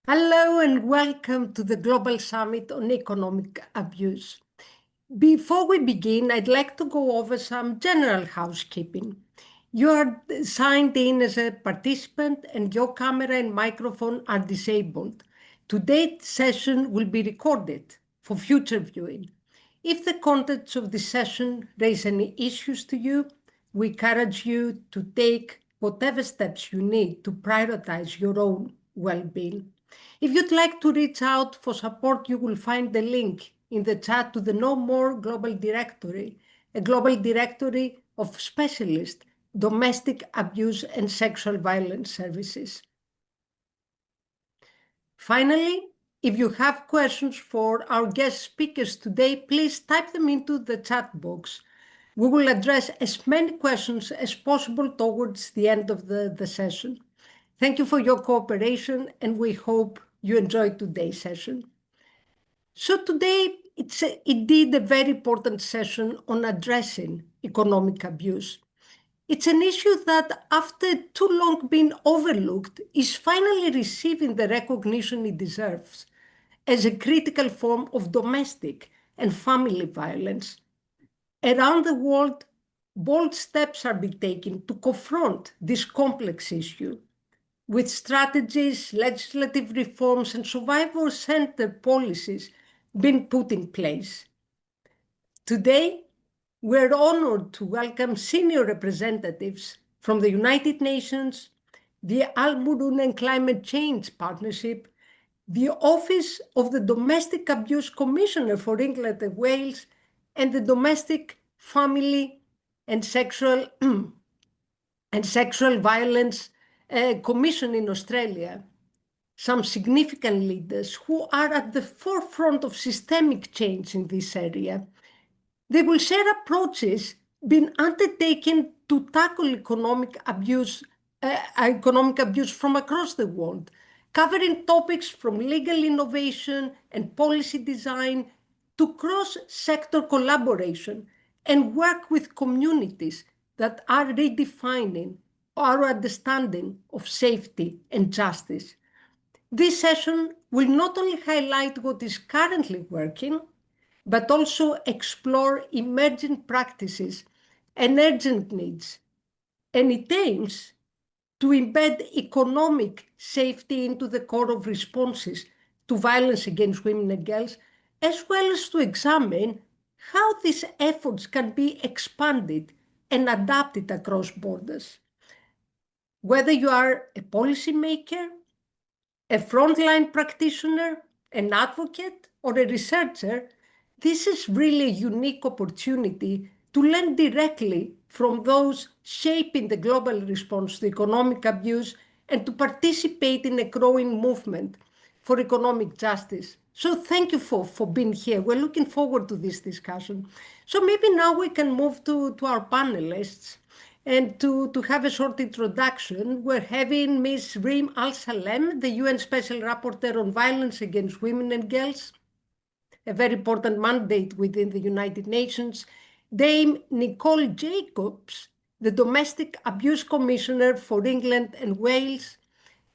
Hello and welcome to the Global Summit on Economic Abuse. Before we begin, I'd like to go over some general housekeeping. You are signed in as a participant and your camera and microphone are disabled. Today's session will be recorded for future viewing. If the contents of the session raise any issues to you, we encourage you to take whatever steps you need to prioritize your own well-being. If you'd like to reach out for support, you will find the link in the chat to the No More Global Directory, a global directory of specialist domestic abuse and sexual violence services. Finally, if you have questions for our guest speakers today, please type them into the chat box. We will address as many questions as possible towards the end of the session. Thank you for your cooperation, and we hope you enjoyed today's session. So today, it's indeed a very important session on addressing economic abuse. It's an issue that, after too long being overlooked, is finally receiving the recognition it deserves as a critical form of domestic and family violence. Around the world, bold steps are being taken to confront this complex issue, with strategies, legislative reforms, and survivor-centered policies being put in place. Today, we're honored to welcome senior representatives from the United Nations, the Al-Murun and Climate Change Partnership, the Office of the Domestic Abuse Commissioner for England and Wales, and the Domestic Family and Sexual Violence Commission in Australia, some significant leaders who are at the forefront of systemic change in this area. They will share approaches being undertaken to tackle economic abuse from across the world, covering topics from legal innovation and policy design to cross-sector collaboration and work with communities that are redefining our understanding of safety and justice. This session will not only highlight what is currently working, but also explore emerging practices and urgent needs. And it aims to embed economic safety into the core of responses to violence against women and girls, as well as to examine how these efforts can be expanded and adapted across borders. Whether you are a policymaker, a frontline practitioner, an advocate, or a researcher, this is really a unique opportunity to learn directly from those shaping the global response to economic abuse and to participate in a growing movement for economic justice. So thank you for being here. We're looking forward to this discussion. So maybe now we can move to our panelists. And to have a short introduction, we're having Ms. Reem Al-Salem, the UN Special Rapporteur on Violence Against Women and Girls, a very important mandate within the United Nations. Dame Nicole Jacobs, the Domestic Abuse Commissioner for England and Wales.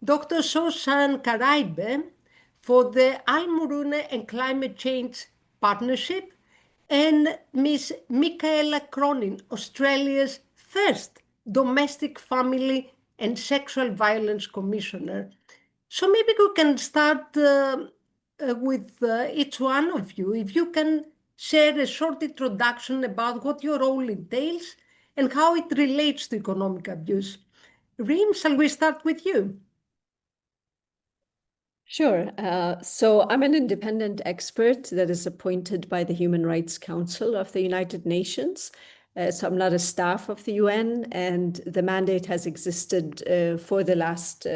Dr. Sosan Karaibe for the Al-Murune and Climate Change Partnership, and Ms. Michaela Cronin, Australia's first Domestic Family and Sexual Violence Commissioner. So maybe we can start with each one of you. If you can share a short introduction about what your role entails and how it relates to economic abuse. Reem, shall we start with you? Sure. So I'm an independent expert that is appointed by the Human Rights Council of the United Nations. So I'm not a staff of the UN, and the mandate has existed for the last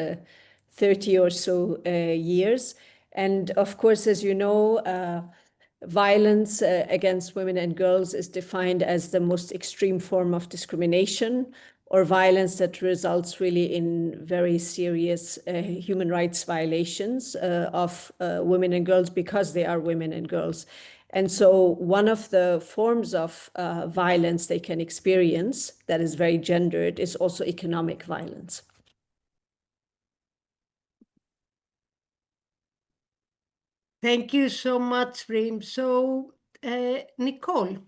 30 or so years. And of course, as you know, violence against women and girls is defined as the most extreme form of discrimination or violence that results really in very serious human rights violations of women and girls because they are women and girls. And so one of the forms of violence they can experience that is very gendered is also economic violence. Thank you so much, Rim. So, Nicole,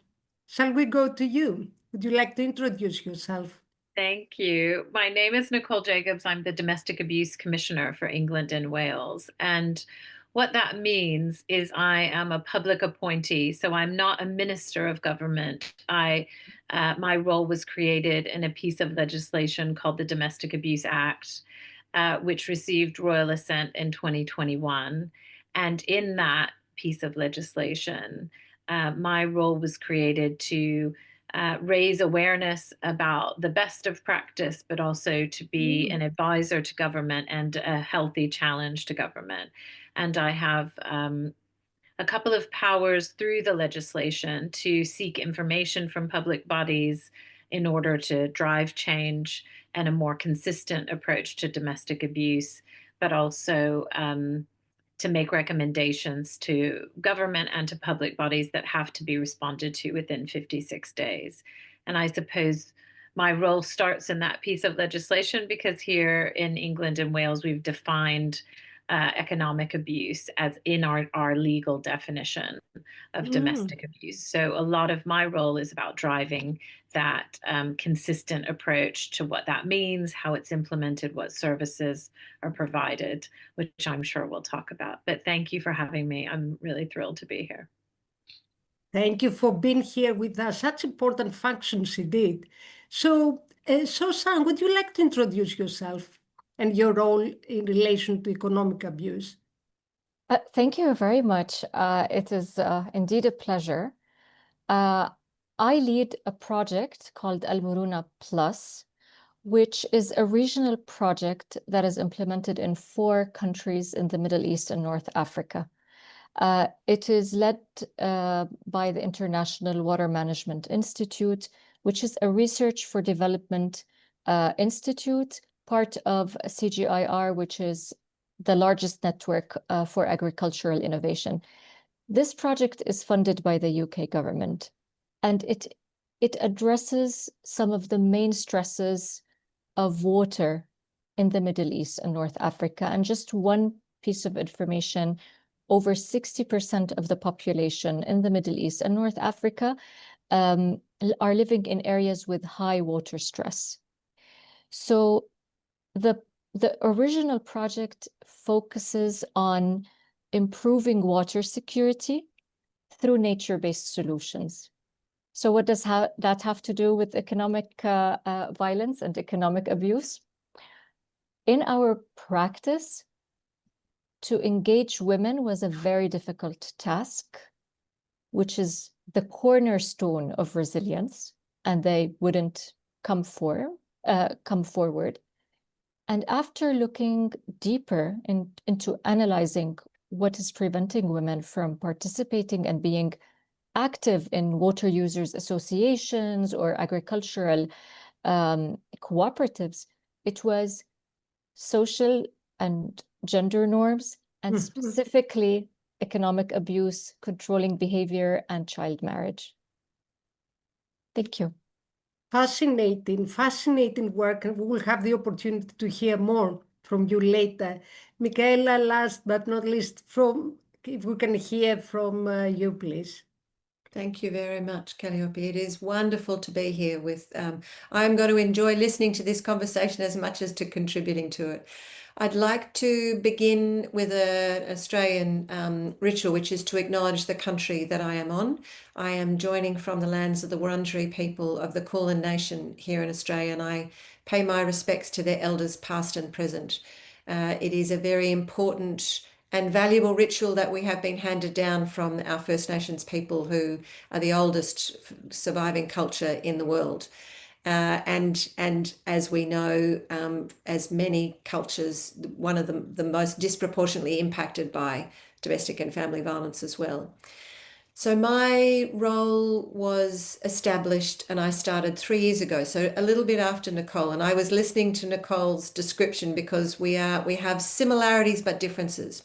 shall we go to you? Would you like to introduce yourself? Thank you. My name is Nicole Jacobs. I'm the Domestic Abuse Commissioner for England and Wales. And what that means is I am a public appointee, so I'm not a minister of government. My role was created in a piece of legislation called the Domestic Abuse Act, which received royal assent in 2021. And in that piece of legislation, my role was created to raise awareness about the best of practice, but also to be an advisor to government and a healthy challenge to government. And I have a couple of powers through the legislation to seek information from public bodies in order to drive change and a more consistent approach to domestic abuse, but also to make recommendations to government and to public bodies that have to be responded to within 56 days. And I suppose my role starts in that piece of legislation because here in England and Wales, we've defined economic abuse as in our legal definition of domestic abuse. So a lot of my role is about driving that consistent approach to what that means, how it's implemented, what services are provided, which I'm sure we'll talk about. But thank you for having me. I'm really thrilled to be here. Thank you for being here with us. Such important functions indeed. So, Susan, would you like to introduce yourself and your role in relation to economic abuse? Thank you very much. It is indeed a pleasure. I lead a project called Al Muruna Plus, which is a regional project that is implemented in 4 countries in the Middle East and North Africa. It is led by the International Water Management Institute, which is a research for development institute, part of CGIR, which is the largest network for agricultural innovation. This project is funded by the UK government, and it addresses some of the main stresses of water in the Middle East and North Africa. And just one piece of information, over 60% of the population in the Middle East and North Africa are living in areas with high water stress. So the original project focuses on improving water security through nature-based solutions. So what does that have to do with economic violence and economic abuse? In our practice, to engage women was a very difficult task, which is the cornerstone of resilience, and they wouldn't come forward. And after looking deeper into analyzing what is preventing women from participating and being active in water users associations or agricultural cooperatives, it was social and gender norms, and specifically economic abuse, controlling behavior, and child marriage. Thank you. Fascinating work, and we will have the opportunity to hear more from you later. Michaela, last but not least, if we can hear from you, please. Thank you very much, Calliope. It is wonderful to be here with, I'm going to enjoy listening to this conversation as much as to contributing to it. I'd like to begin with an Australian ritual, which is to acknowledge the country that I am on. I am joining from the lands of the Wurundjeri people of the Kulin Nation here in Australia, and I pay my respects to their elders past and present. It is a very important and valuable ritual that we have been handed down from our First Nations people, who are the oldest surviving culture in the world. And as we know, as many cultures, one of the most disproportionately impacted by domestic and family violence as well. So my role was established, and I started 3 years ago, so a little bit after Nicole. And I was listening to Nicole's description because we have similarities but differences.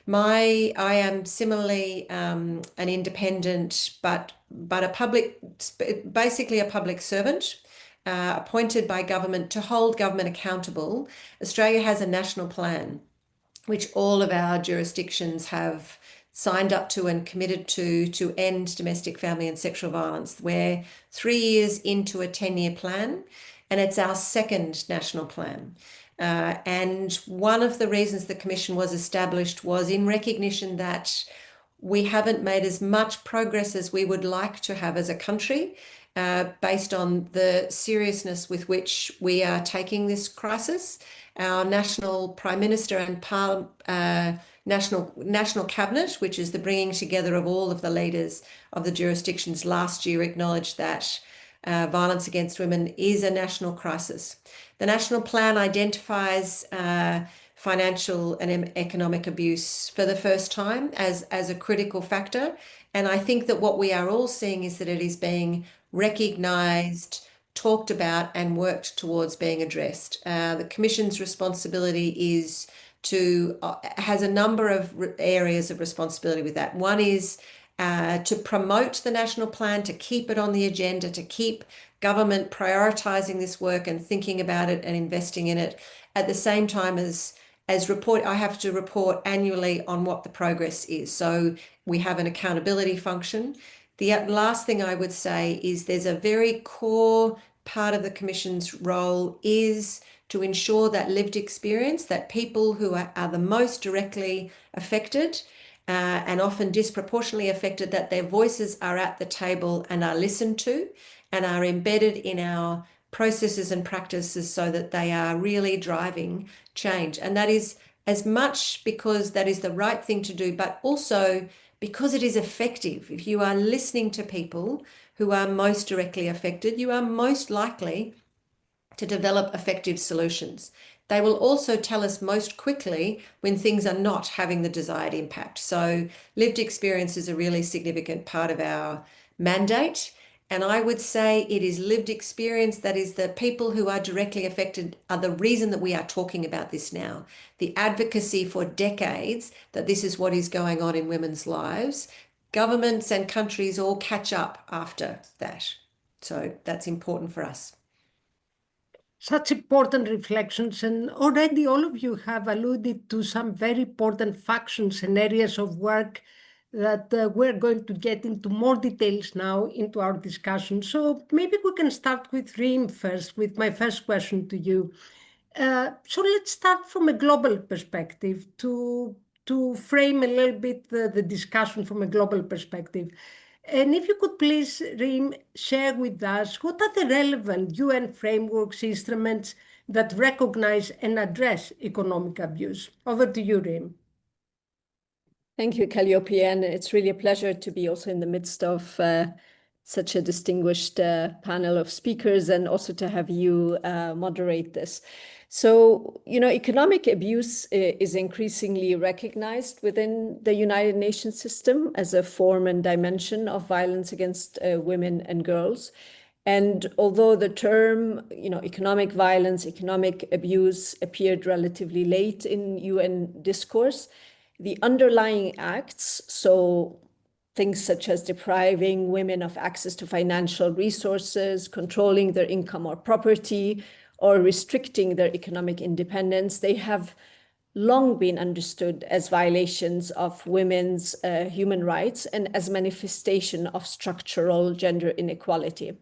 I am similarly an independent, but basically a public servant, appointed by government to hold government accountable. Australia has a national plan which all of our jurisdictions have signed up to and committed to end domestic, family and sexual violence. We're 3 years into a 10-year plan, and it's our second national plan. And one of the reasons the Commission was established was in recognition that we haven't made as much progress as we would like to have as a country, based on the seriousness with which we are taking this crisis. Our National Prime Minister and National Cabinet, which is the bringing together of all of the leaders of the jurisdictions last year, acknowledged that violence against women is a national crisis. The national plan identifies financial and economic abuse for the first time as a critical factor. And I think that what we are all seeing is that it is being recognised, talked about and worked towards being addressed. The Commission's responsibility has a number of areas of responsibility with that. One is to promote the national plan, to keep it on the agenda, to keep government prioritising this work and thinking about it and investing in it. At the same time as I have to report annually on what the progress is. So we have an accountability function. The last thing I would say is there's a very core part of the Commission's role is to ensure that lived experience, that people who are the most directly affected and often disproportionately affected, that their voices are at the table and are listened to and are embedded in our processes and practices so that they are really driving change. And that is as much because that is the right thing to do, but also because it is effective. If you are listening to people who are most directly affected, you are most likely to develop effective solutions. They will also tell us most quickly when things are not having the desired impact. So lived experience is a really significant part of our mandate. And I would say it is lived experience that is the people who are directly affected are the reason that we are talking about this now. The advocacy for decades that this is what is going on in women's lives. Governments and countries all catch up after that. So that's important for us. Such important reflections, and already all of you have alluded to some very important factions and areas of work that we're going to get into more details now into our discussion. So maybe we can start with Reem first, with my first question to you. So let's start from a global perspective to frame a little bit the discussion from a global perspective. And if you could please, Reem, share with us what are the relevant UN frameworks, instruments that recognize and address economic abuse? Over to you, Reem. Thank you, Calliope, and it's really a pleasure to be also in the midst of such a distinguished panel of speakers and also to have you moderate this. So, economic abuse is increasingly recognized within the United Nations system as a form and dimension of violence against women and girls. And although the term, economic violence, economic abuse appeared relatively late in UN discourse, the underlying acts, so things such as depriving women of access to financial resources, controlling their income or property, or restricting their economic independence, they have long been understood as violations of women's human rights and as manifestation of structural gender inequality.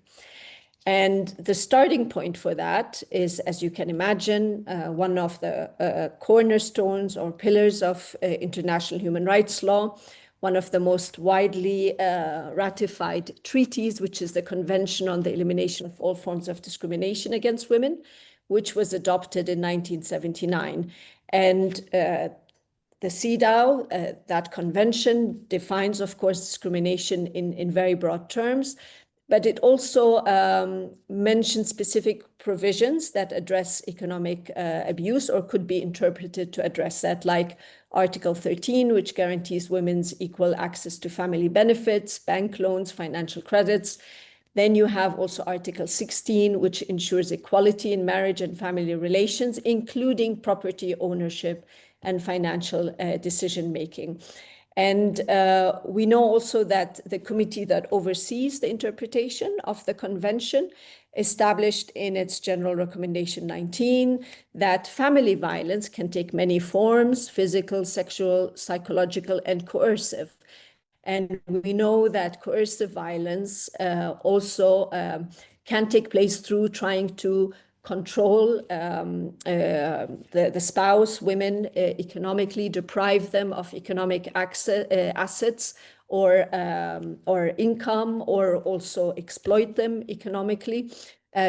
And the starting point for that is, as you can imagine, one of the cornerstones or pillars of international human rights law, one of the most widely ratified treaties, which is the Convention on the Elimination of All Forms of Discrimination Against Women, which was adopted in 1979. And the CEDAW, that convention, defines, of course, discrimination in very broad terms, but it also mentions specific provisions that address economic abuse or could be interpreted to address that, like Article 13, which guarantees women's equal access to family benefits, bank loans, financial credits. Then you have also Article 16, which ensures equality in marriage and family relations, including property ownership and financial decision-making. And we know also that the committee that oversees the interpretation of the convention established in its General Recommendation 19 that family violence can take many forms: physical, sexual, psychological, and coercive. And we know that coercive violence also can take place through trying to control the spouse, women, economically, deprive them of economic assets or income, or also exploit them economically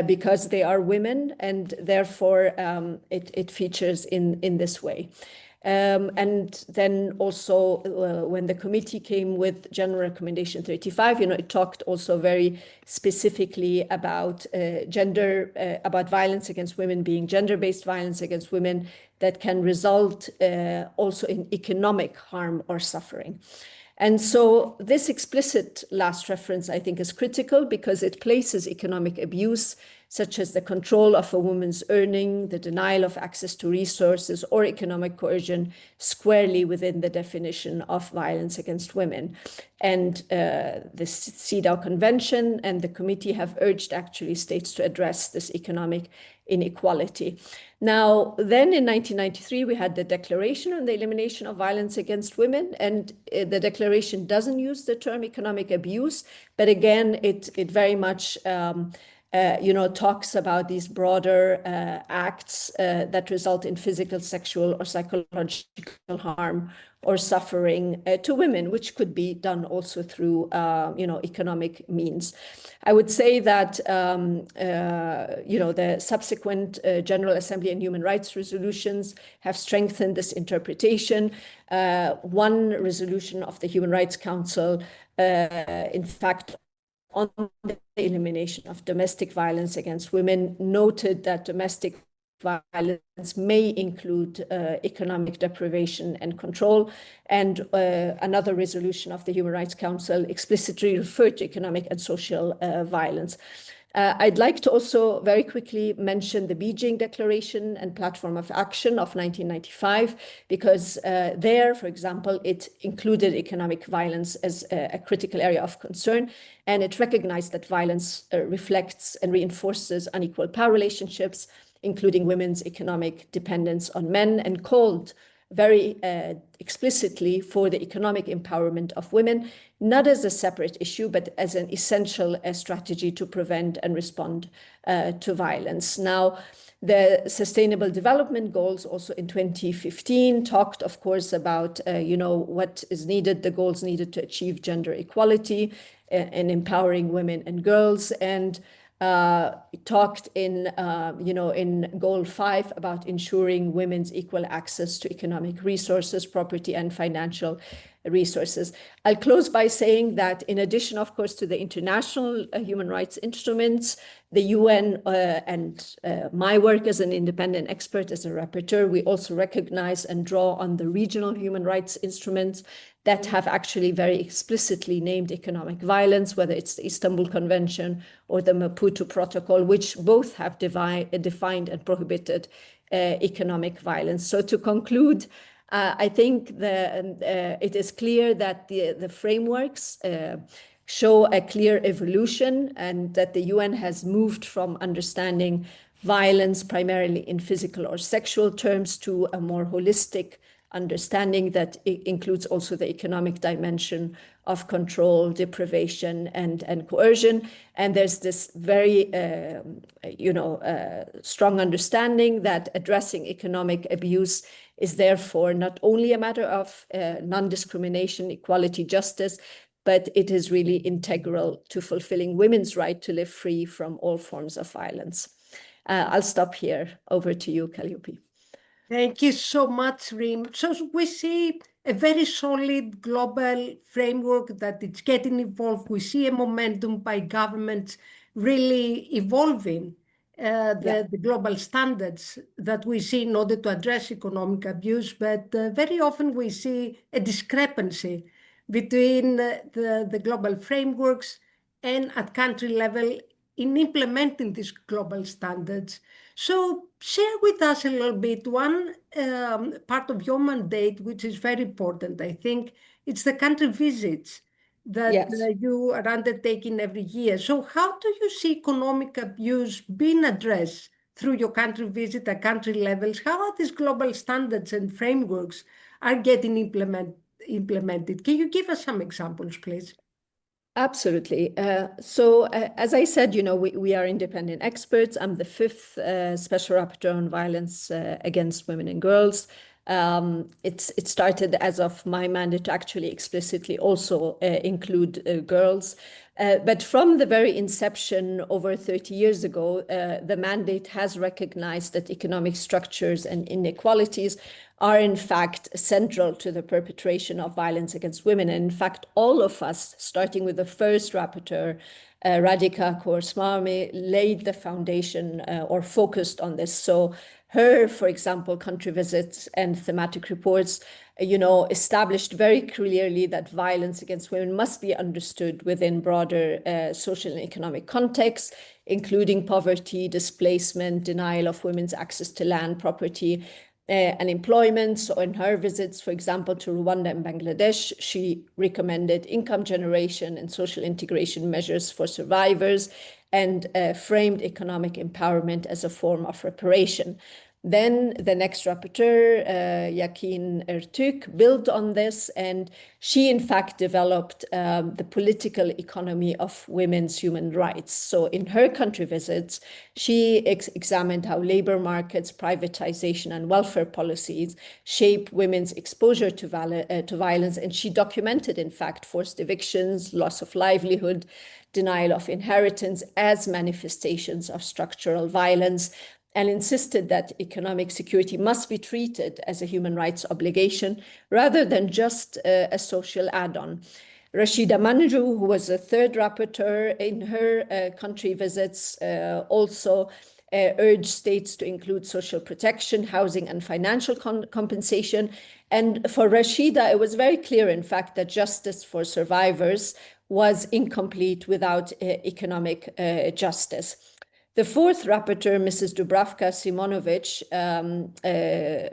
because they are women, and therefore it features in this way. And then also when the committee came with General Recommendation 35, it talked also very specifically about about violence against women being gender-based violence against women that can result also in economic harm or suffering. And so this explicit last reference, I think, is critical because it places economic abuse, such as the control of a woman's earning, the denial of access to resources, or economic coercion, squarely within the definition of violence against women. And the CEDAW Convention and the committee have urged actually states to address this economic inequality. Now, then in 1993, we had the Declaration on the Elimination of Violence Against Women, and the declaration doesn't use the term economic abuse, but again, it very much talks about these broader acts that result in physical, sexual, or psychological harm or suffering to women, which could be done also through, economic means. I would say that, the subsequent General Assembly and Human Rights resolutions have strengthened this interpretation. One resolution of the Human Rights Council, in fact, on the elimination of domestic violence against women, noted that domestic violence may include economic deprivation and control. And another resolution of the Human Rights Council explicitly referred to economic and social violence. I'd like to also very quickly mention the Beijing Declaration and Platform of Action of 1995, because there, for example, it included economic violence as a critical area of concern, and it recognized that violence reflects and reinforces unequal power relationships, including women's economic dependence on men, and called very explicitly for the economic empowerment of women, not as a separate issue, but as an essential strategy to prevent and respond to violence. Now, the Sustainable Development Goals also in 2015 talked, of course, about what is needed, the goals needed to achieve gender equality and empowering women and girls, and talked in Goal 5 about ensuring women's equal access to economic resources, property, and financial resources. I'll close by saying that in addition, of course, to the international human rights instruments, the UN and my work as an independent expert, as a rapporteur, we also recognize and draw on the regional human rights instruments that have actually very explicitly named economic violence, whether it's the Istanbul Convention or the Maputo Protocol, which both have defined and prohibited economic violence. So to conclude, I think it is clear that the frameworks show a clear evolution, and that the UN has moved from understanding violence primarily in physical or sexual terms to a more holistic understanding that includes also the economic dimension of control, deprivation, and coercion. And there's this very, strong understanding that addressing economic abuse is therefore not only a matter of non-discrimination, equality, justice, but it is really integral to fulfilling women's right to live free from all forms of violence. I'll stop here. Over to you, Calliope. Thank you so much, Rim. So we see a very solid global framework that it's getting involved. We see a momentum by governments really evolving the global standards that we see in order to address economic abuse. But very often we see a discrepancy between the global frameworks and at country level in implementing these global standards. So share with us a little bit one part of your mandate, which is very important. I think it's the country visits. that Yes. you are undertaking every year. So how do you see economic abuse being addressed through your country visit at country levels? How are these global standards and frameworks are getting implemented? Can you give us some examples, please? Absolutely. So as I said, we are independent experts. I'm the fifth Special Rapporteur on Violence against Women and Girls. It started as of my mandate to actually explicitly also include girls. But from the very inception over 30 years ago, the mandate has recognized that economic structures and inequalities are in fact central to the perpetration of violence against women. And in fact, all of us, starting with the first rapporteur, Radhika Kaur-Swamy, laid the foundation or focused on this. So her, for example, country visits and thematic reports, established very clearly that violence against women must be understood within broader social and economic contexts, including poverty, displacement, denial of women's access to land, property, and employment. So in her visits, for example, to Rwanda and Bangladesh, she recommended income generation and social integration measures for survivors and framed economic empowerment as a form of reparation. Then the next rapporteur, Yakin Ertürk, built on this, and she in fact developed the political economy of women's human rights. So in her country visits, she examined how labor markets, privatization, and welfare policies shape women's exposure to violence, and she documented, in fact, forced evictions, loss of livelihood, denial of inheritance as manifestations of structural violence, and insisted that economic security must be treated as a human rights obligation rather than just a social add-on. Rashida Manjoo, who was the third rapporteur in her country visits, also urged states to include social protection, housing, and financial compensation. And for Rashida, it was very clear, in fact, that justice for survivors was incomplete without economic justice. The fourth rapporteur, Mrs. Dubravka Simonovic,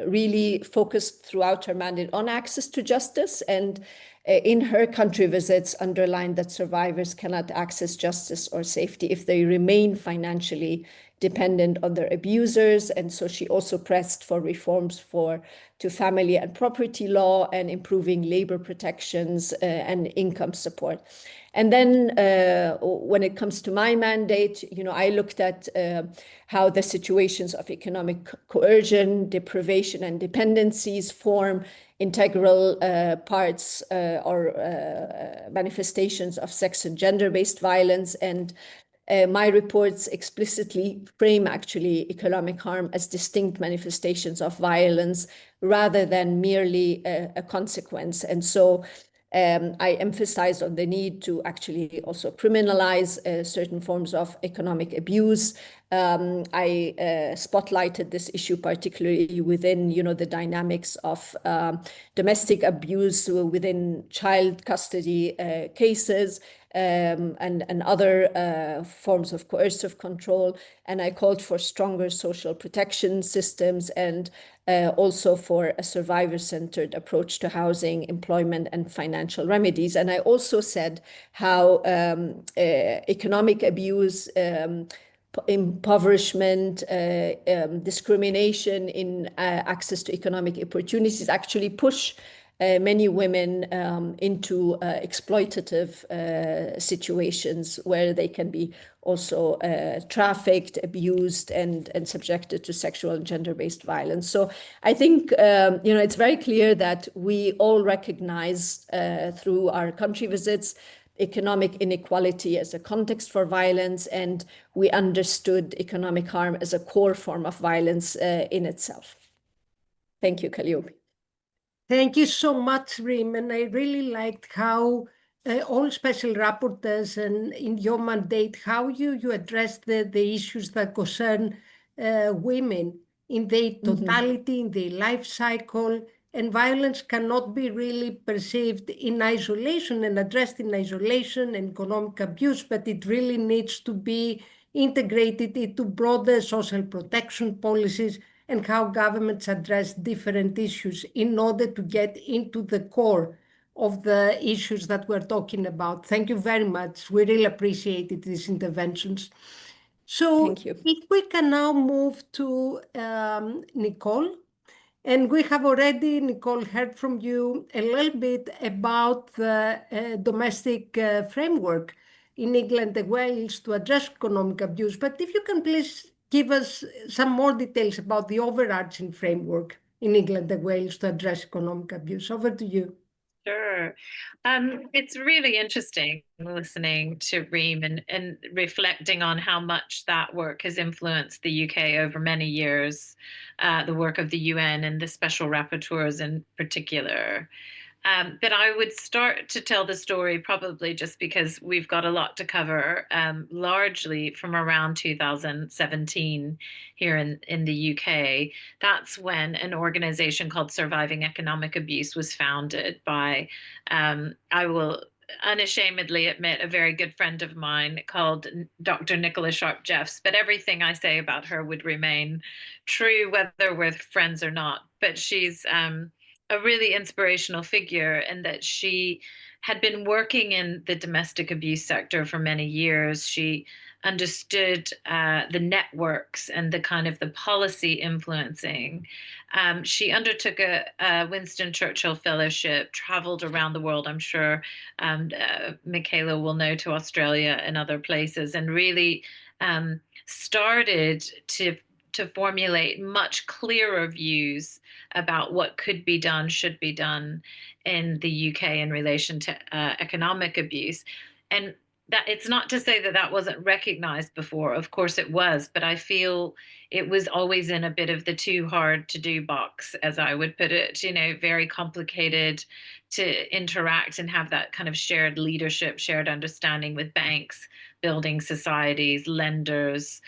really focused throughout her mandate on access to justice, and in her country visits underlined that survivors cannot access justice or safety if they remain financially dependent on their abusers. And so she also pressed for reforms to family and property law and improving labor protections and income support. And then when it comes to my mandate, I looked at how the situations of economic coercion, deprivation, and dependencies form integral parts or manifestations of sex and gender-based violence. And my reports explicitly frame actually economic harm as distinct manifestations of violence rather than merely a consequence. And so I emphasized on the need to actually also criminalize certain forms of economic abuse. I spotlighted this issue particularly within, the dynamics of domestic abuse within child custody cases and other forms of coercive control. And I called for stronger social protection systems and also for a survivor-centered approach to housing, employment, and financial remedies. And I also said how economic abuse, impoverishment, discrimination in access to economic opportunities actually push many women into exploitative situations where they can be also trafficked, abused, and subjected to sexual and gender-based violence. So I think, it's very clear that we all recognize through our country visits economic inequality as a context for violence, and we understood economic harm as a core form of violence in itself. Thank you, Calliope. Thank you so much, Rim. And I really liked how all special rapporteurs and in your mandate, how you address the issues that concern women in their totality, in their life cycle. And violence cannot be really perceived in isolation and addressed in isolation and economic abuse, but it really needs to be integrated into broader social protection policies and how governments address different issues in order to get into the core of the issues that we're talking about. Thank you very much. We really appreciated these interventions. So Thank you. if we can now move to Nicole. And we have already, Nicole, heard from you a little bit about the domestic framework in England and Wales to address economic abuse. But if you can please give us some more details about the overarching framework in England and Wales to address economic abuse. Over to you. Sure. It's really interesting listening to Reem and reflecting on how much that work has influenced the UK over many years, the work of the UN and the special rapporteurs in particular. But I would start to tell the story probably just because we've got a lot to cover, largely from around 2017 here in the UK. That's when an organization called Surviving Economic Abuse was founded by, I will unashamedly admit, a very good friend of mine called Dr. Nicola Sharp Jeffs, but everything I say about her would remain true whether we're friends or not. But she's a really inspirational figure in that she had been working in the domestic abuse sector for many years. She understood the networks and the kind of the policy influencing. She undertook a Winston Churchill Fellowship, traveled around the world, I'm sure Michaela will know, to Australia and other places, and really started to formulate much clearer views about what could be done, should be done in the UK in relation to economic abuse. And that it's not to say that that wasn't recognized before. Of course it was, but I feel it was always in a bit of the too hard to do box, as I would put it, very complicated to interact and have that kind of shared leadership, shared understanding with banks, building societies, lenders.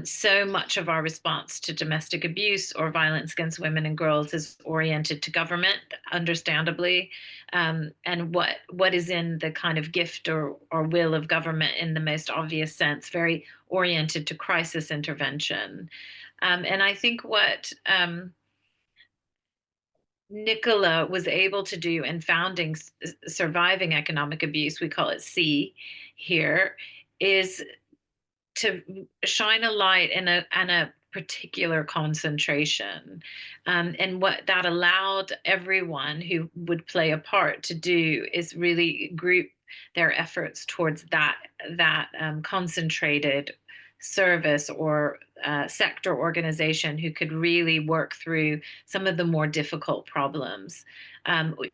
So much of our response to domestic abuse or violence against women and girls is oriented to government, understandably, and what is in the kind of gift or will of government in the most obvious sense, very oriented to crisis intervention. And I think what Nicola was able to do in founding Surviving Economic Abuse, we call it C here, is to shine a light and a particular concentration. And what that allowed everyone who would play a part to do is really group their efforts towards that concentrated service or sector organization who could really work through some of the more difficult problems.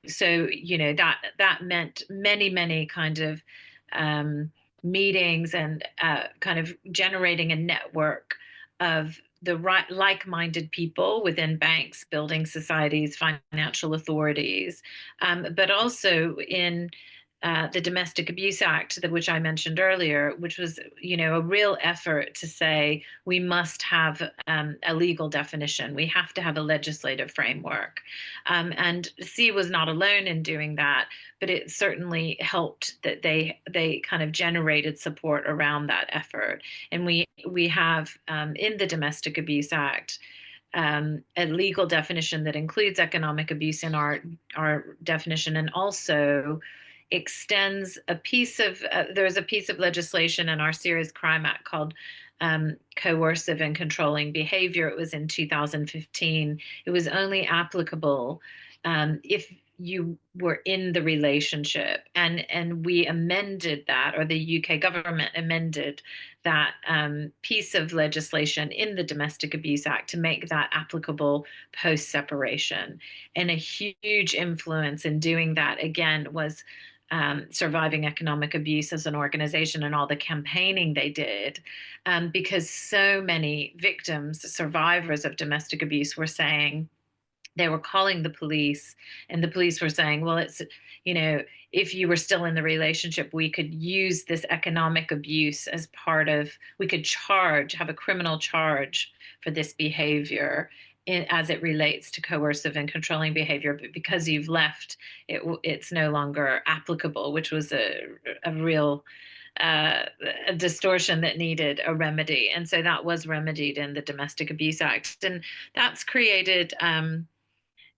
So, that meant many kind of meetings and kind of generating a network of the right like-minded people within banks, building societies, financial authorities, but also in the Domestic Abuse Act, which I mentioned earlier, which was, a real effort to say we must have a legal definition. We have to have a legislative framework. And C was not alone in doing that, but it certainly helped that they kind of generated support around that effort. And we have in the Domestic Abuse Act a legal definition that includes economic abuse in our definition, and also extends a piece of there's a piece of legislation in our Serious Crime Act called coercive and controlling behavior. It was in 2015. It was only applicable if you were in the relationship, and we amended that, or the UK government amended that piece of legislation in the Domestic Abuse Act to make that applicable post-separation. And a huge influence in doing that, again, was Surviving Economic Abuse as an organization and all the campaigning they did, because so many victims, survivors of domestic abuse, were saying, they were calling the police, and the police were saying, well, it's, if you were still in the relationship, we could use this economic abuse as part of, we could have a criminal charge for this behavior as it relates to coercive and controlling behavior, but because you've left, it's no longer applicable, which was a real a distortion that needed a remedy. And so that was remedied in the Domestic Abuse Act. And that's created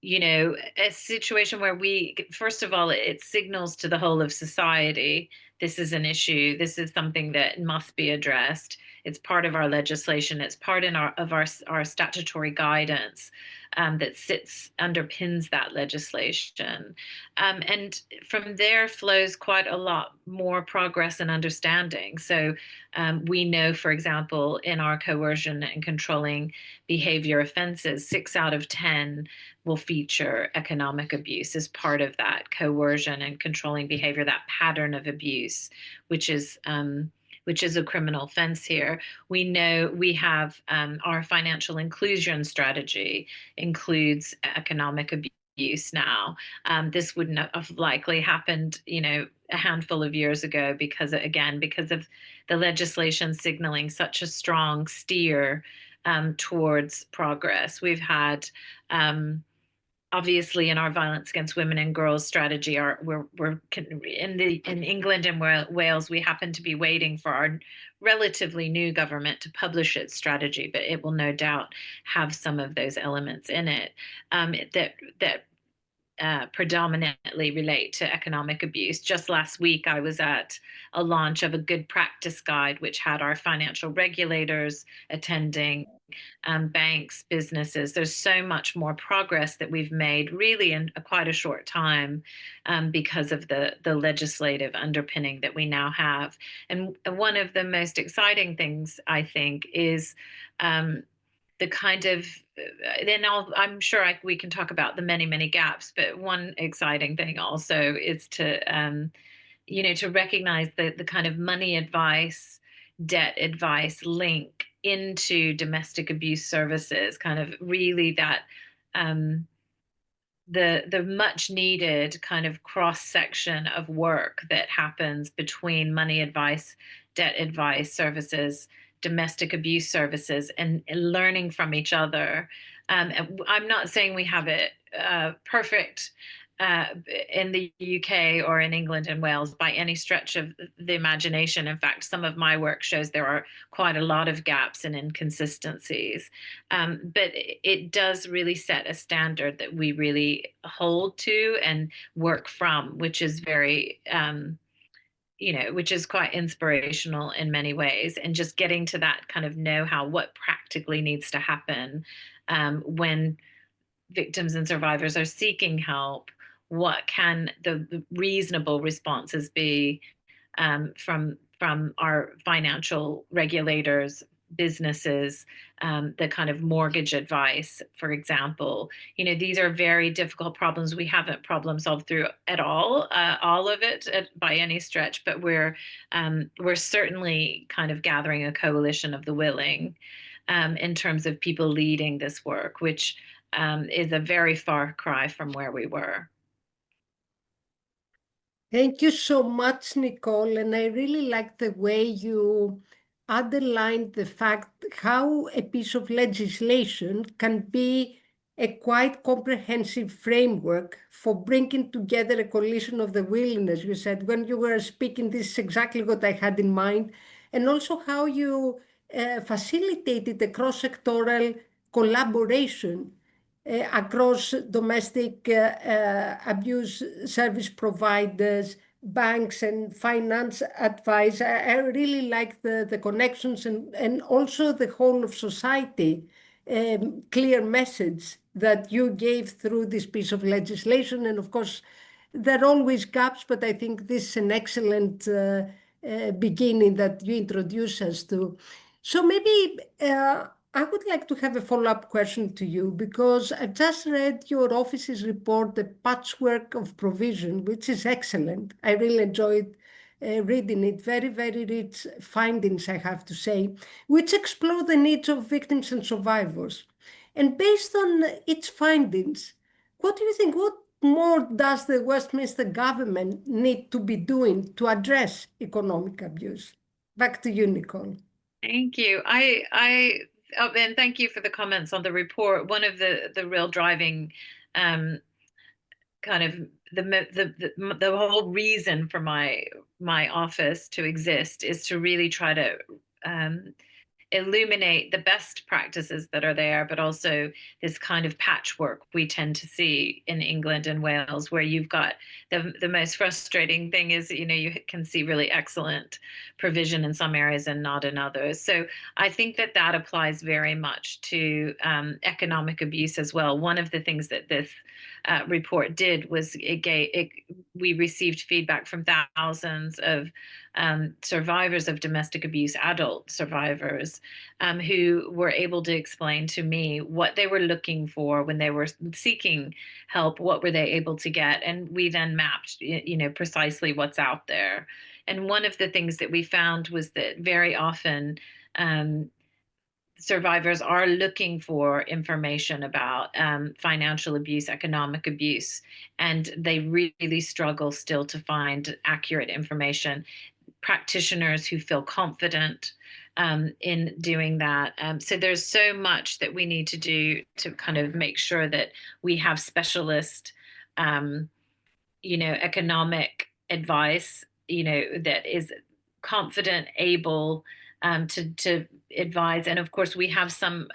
you know, a situation where first of all, it signals to the whole of society, this is an issue, this is something that must be addressed. It's part of our legislation, it's part of our statutory guidance that underpins that legislation. And from there flows quite a lot more progress and understanding. So we know, for example, in our coercion and controlling behavior offenses, 6 out of 10 will feature economic abuse as part of that coercion and controlling behavior, that pattern of abuse, which is a criminal offense here. We know we have our financial inclusion strategy includes economic abuse now. This wouldn't have likely happened, you know, a handful of years ago because of the legislation signaling such a strong steer towards progress. We've had obviously in our violence against women and girls strategy, we're in England and Wales, we happen to be waiting for our relatively new government to publish its strategy, but it will no doubt have some of those elements in it that predominantly relate to economic abuse. Just last week, I was at a launch of a good practice guide, which had our financial regulators attending, banks, businesses. There's so much more progress that we've made really in quite a short time because of the legislative underpinning that we now have. And one of the most exciting things, I think, is the kind of, I'm sure we can talk about the many gaps, but one exciting thing also is to, to recognize the kind of money advice, debt advice link into domestic abuse services, kind of really that the much needed kind of cross section of work that happens between money advice, debt advice services, domestic abuse services, and learning from each other. I'm not saying we have it perfect in the UK or in England and Wales by any stretch of the imagination. In fact, some of my work shows there are quite a lot of gaps and inconsistencies. But it does really set a standard that we really hold to and work from, which is very, which is quite inspirational in many ways. And just getting to that kind of know-how, what practically needs to happen when victims and survivors are seeking help, what can the reasonable responses be from our financial regulators, businesses, the kind of mortgage advice, for example. You know, these are very difficult problems. We haven't problem solved through at all of it by any stretch, but we're certainly kind of gathering a coalition of the willing in terms of people leading this work, which is a very far cry from where we were. Thank you so much, Nicole. And I really like the way you underlined the fact how a piece of legislation can be a quite comprehensive framework for bringing together a coalition of the willing, as you said. When you were speaking, this is exactly what I had in mind. And also how you facilitated a cross-sectoral collaboration across domestic abuse service providers, banks, and finance advice. I really like the connections and also the whole of society clear message that you gave through this piece of legislation. And of course, there are always gaps, but I think this is an excellent beginning that you introduce us to. So maybe I would like to have a follow-up question to you because I've just read your office's report, The Patchwork of Provision, which is excellent. I really enjoyed reading it. Very, very rich findings, I have to say, which explore the needs of victims and survivors. And based on its findings, what do you think? What more does the Westminster government need to be doing to address economic abuse? Back to you, Nicole. Thank you. And thank you for the comments on the report. One of the real driving kind of the whole reason for my office to exist is to really try to illuminate the best practices that are there, but also this kind of patchwork we tend to see in England and Wales, where you've got the most frustrating thing is, you can see really excellent provision in some areas and not in others. So I think that applies very much to economic abuse as well. One of the things that this report did was we received feedback from thousands of survivors of domestic abuse, adult survivors, who were able to explain to me what they were looking for when they were seeking help, what were they able to get, and we then mapped, precisely what's out there. And one of the things that we found was that very often survivors are looking for information about financial abuse, economic abuse, and they really struggle still to find accurate information. Practitioners who feel confident in doing that. So there's so much that we need to do to kind of make sure that we have specialist, economic advice, that is confident, able to advise. And of course, we have some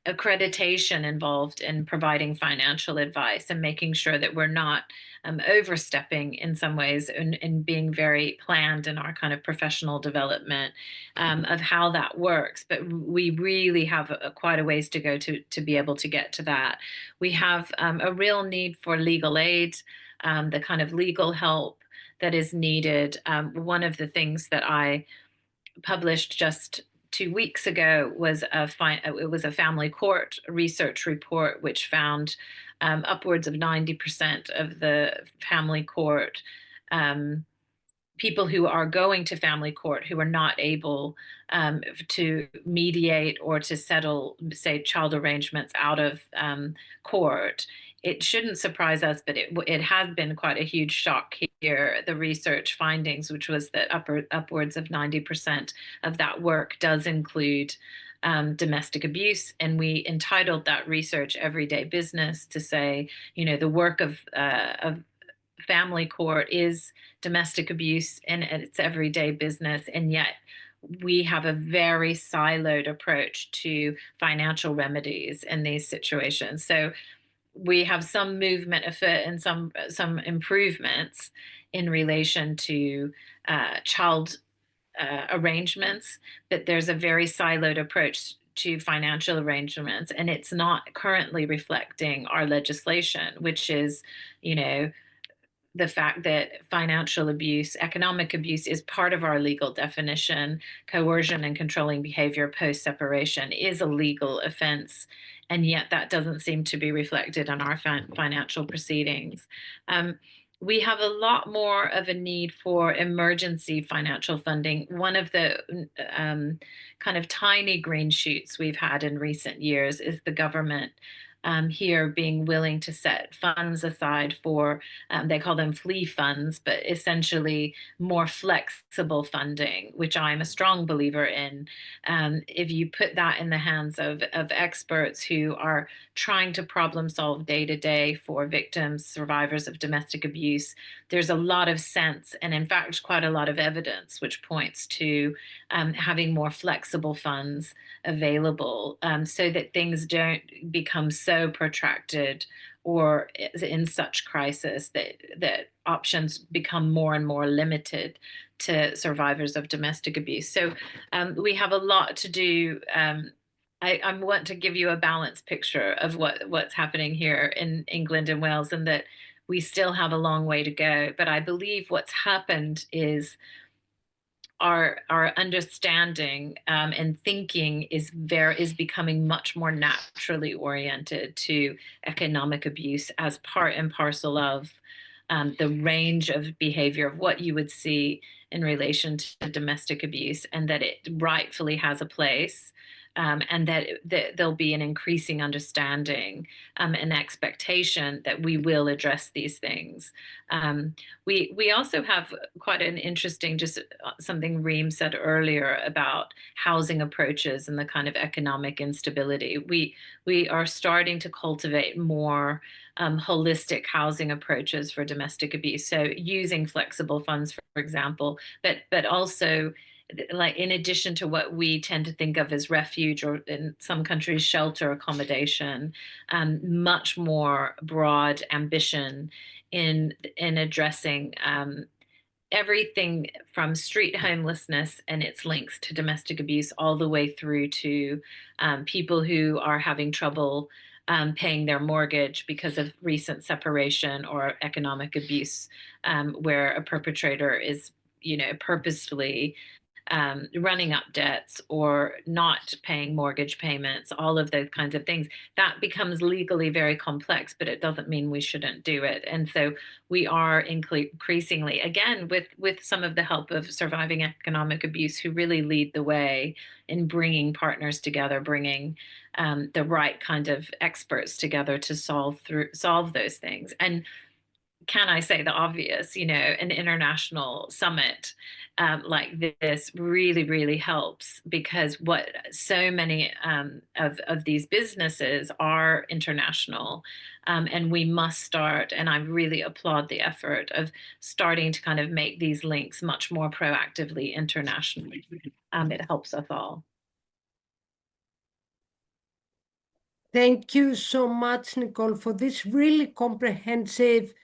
accreditation involved in providing financial advice and making sure that we're not overstepping in some ways and being very planned in our kind of professional development of how that works. But we really have quite a ways to go to be able to get to that. We have a real need for legal aid, the kind of legal help that is needed. One of the things that I published just 2 weeks ago was it was a family court research report, which found upwards of 90% of the family court people who are going to family court who are not able to mediate or to settle, say, child arrangements out of court. It shouldn't surprise us, but it has been quite a huge shock here, the research findings, which was that upwards of 90% of that work does include domestic abuse. And we entitled that research Everyday Business to say, the work of family court is domestic abuse and it's everyday business. And yet we have a very siloed approach to financial remedies in these situations. So we have some movement afoot and some improvements in relation to child arrangements, but there's a very siloed approach to financial arrangements, and it's not currently reflecting our legislation, which is, the fact that financial abuse, economic abuse is part of our legal definition. Coercion and controlling behavior post-separation is a legal offense, and yet that doesn't seem to be reflected in our financial proceedings. We have a lot more of a need for emergency financial funding. One of the kind of tiny green shoots we've had in recent years is the government here being willing to set funds aside for, they call them flea funds, but essentially more flexible funding, which I'm a strong believer in. If you put that in the hands of experts who are trying to problem solve day to day for victims, survivors of domestic abuse, there's a lot of sense and in fact quite a lot of evidence which points to having more flexible funds available so that things don't become so protracted or in such crisis that options become more and more limited to survivors of domestic abuse. So we have a lot to do. I want to give you a balanced picture of what's happening here in England and Wales, and that we still have a long way to go. But I believe what's happened is our understanding and thinking is becoming much more naturally oriented to economic abuse as part and parcel of the range of behavior of what you would see in relation to domestic abuse, and that it rightfully has a place. And that there'll be an increasing understanding and expectation that we will address these things. We also have quite an interesting, just something Reem said earlier about housing approaches and the kind of economic instability. We are starting to cultivate more holistic housing approaches for domestic abuse. So using flexible funds, for example, but also like in addition to what we tend to think of as refuge, or in some countries shelter accommodation, much more broad ambition in addressing everything from street homelessness and its links to domestic abuse, all the way through to people who are having trouble paying their mortgage because of recent separation or economic abuse, where a perpetrator is, purposefully running up debts or not paying mortgage payments, all of those kinds of things. That becomes legally very complex, but it doesn't mean we shouldn't do it. And so we are increasingly, again, with some of the help of Surviving Economic Abuse, who really lead the way in bringing partners together, bringing the right kind of experts together to solve those things. And can I say the obvious, an international summit like this really, really helps, because what so many of these businesses are international, and we must start, and I really applaud the effort of starting to kind of make these links much more proactively internationally. It helps us all. Thank you so much, Nicole, for this really comprehensive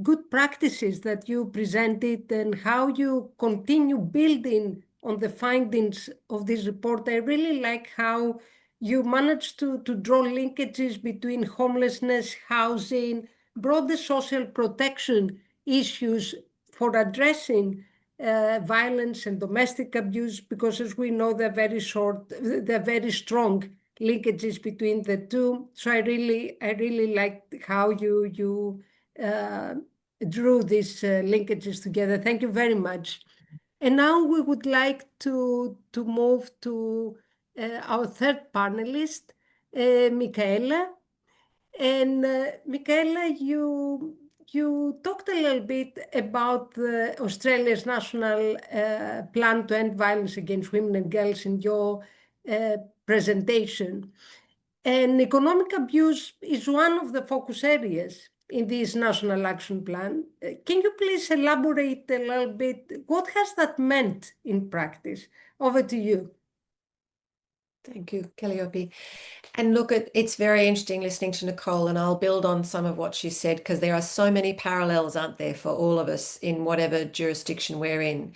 good practices that you presented and how you continue building on the findings of this report. I really like how you managed to draw linkages between homelessness, housing, broader social protection issues for addressing violence and domestic abuse, because as we know, they're very strong linkages between the two. So I really liked how you drew these linkages together. Thank you very much. And now we would like to move to our third panelist, Michaela. And Michaela, you talked a little bit about Australia's national plan to end violence against women and girls in your presentation. And economic abuse is one of the focus areas in this national action plan. Can you please elaborate a little bit? What has that meant in practice? Over to you. Thank you, Calliope. And look, it's very interesting listening to Nicole, and I'll build on some of what she said, because there are so many parallels, aren't there, for all of us in whatever jurisdiction we're in.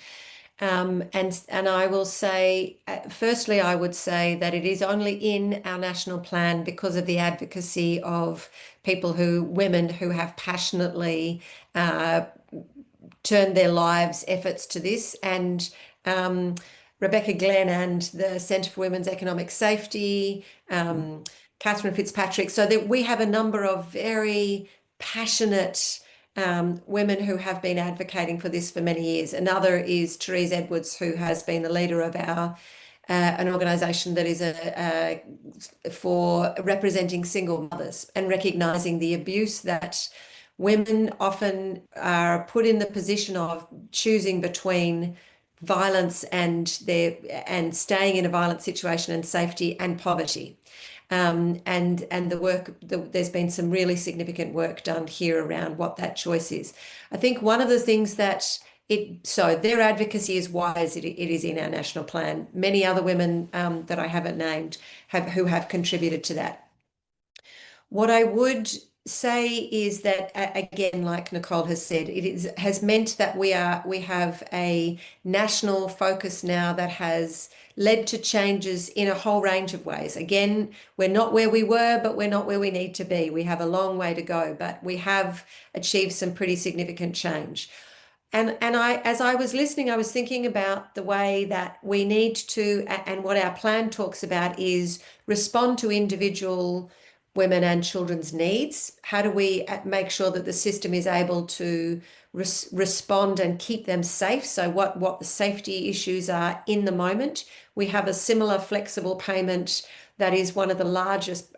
And I will say, firstly, I would say that it is only in our national plan because of the advocacy of women who have passionately turned their lives efforts to this. And Rebecca Glenn and the Centre for Women's Economic Safety, Catherine Fitzpatrick, so that we have a number of very passionate women who have been advocating for this for many years. Another is Therese Edwards, who has been the leader of an organisation that is for representing single mothers and recognising the abuse that women often are put in the position of choosing between violence and staying in a violent situation and safety and poverty. And the work, there's been some really significant work done here around what that choice is. I think one of the things so their advocacy is why it is in our national plan. Many other women that I haven't named who have contributed to that. What I would say is that, again, like Nicole has said, has meant that we have a national focus now that has led to changes in a whole range of ways. Again, we're not where we were, but we're not where we need to be. We have a long way to go, but we have achieved some pretty significant change. And as I was listening, I was thinking about the way that we need to, and what our plan talks about, is respond to individual women and children's needs. How do we make sure that the system is able to respond and keep them safe? So what the safety issues are in the moment. We have a similar flexible payment that is one of the largest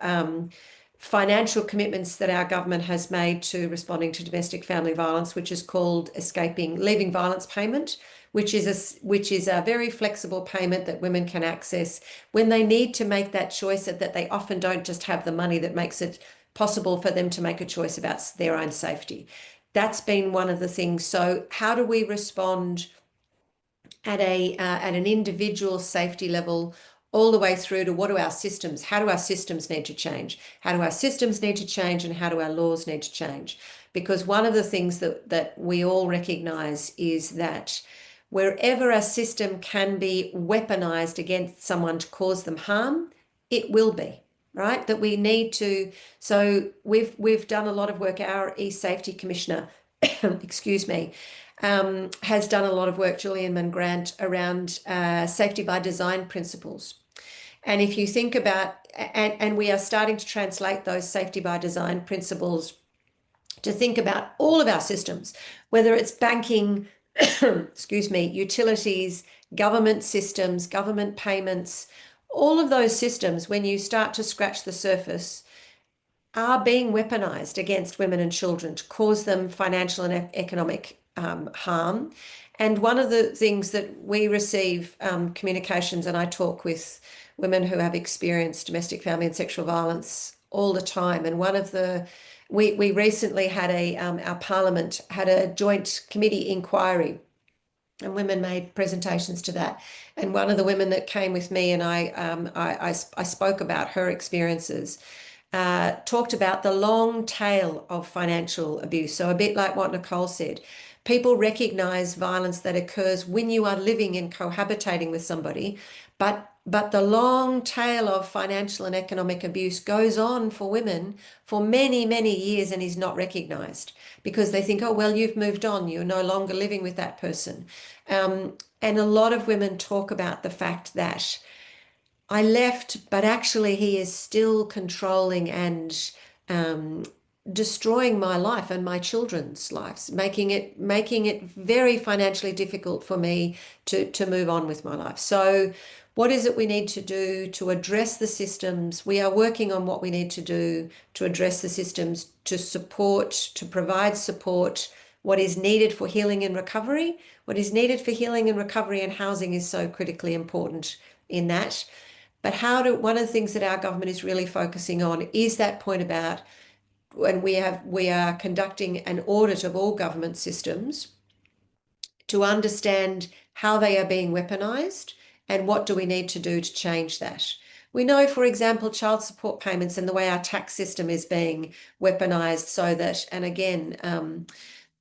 financial commitments that our government has made to responding to domestic family violence, which is called Leaving Violence Payment, which is a very flexible payment that women can access when they need to make that choice, that they often don't just have the money that makes it possible for them to make a choice about their own safety. That's been one of the things. So how do we respond at an individual safety level, all the way through to what do our systems, how do our systems need to change? How do our systems need to change, and how do our laws need to change? Because one of the things that we all recognize is that wherever a system can be weaponized against someone to cause them harm, it will be, right? That we need to, so we've done a lot of work. Our e-safety commissioner, excuse me, has done a lot of work, Julian Mangrant, around safety by design principles. And if you think about, and we are starting to translate those safety by design principles to think about all of our systems, whether it's banking, excuse me, utilities, government systems, government payments, all of those systems, when you start to scratch the surface, are being weaponized against women and children to cause them financial and economic harm. And one of the things that we receive communications, and I talk with women who have experienced domestic, family and sexual violence all the time. And one of the, we recently had our Parliament had a joint committee inquiry, and women made presentations to that. And one of the women that came with me, and I spoke about her experiences, talked about the long tail of financial abuse. So a bit like what Nicole said, people recognize violence that occurs when you are living and cohabitating with somebody, but the long tail of financial and economic abuse goes on for women for many, many years and is not recognized because they think, oh, well, you've moved on. You're no longer living with that person. And a lot of women talk about the fact that I left, but actually he is still controlling and destroying my life and my children's lives, making it very financially difficult for me to move on with my life. So what is it we need to do to address the systems? We are working on what we need to do to address the systems, to support, to provide support, what is needed for healing and recovery. What is needed for healing and recovery and housing is so critically important in that. But one of the things that our government is really focusing on is that point about when we are conducting an audit of all government systems to understand how they are being weaponized and what do we need to do to change that. We know, for example, child support payments and the way our tax system is being weaponized so that, and again,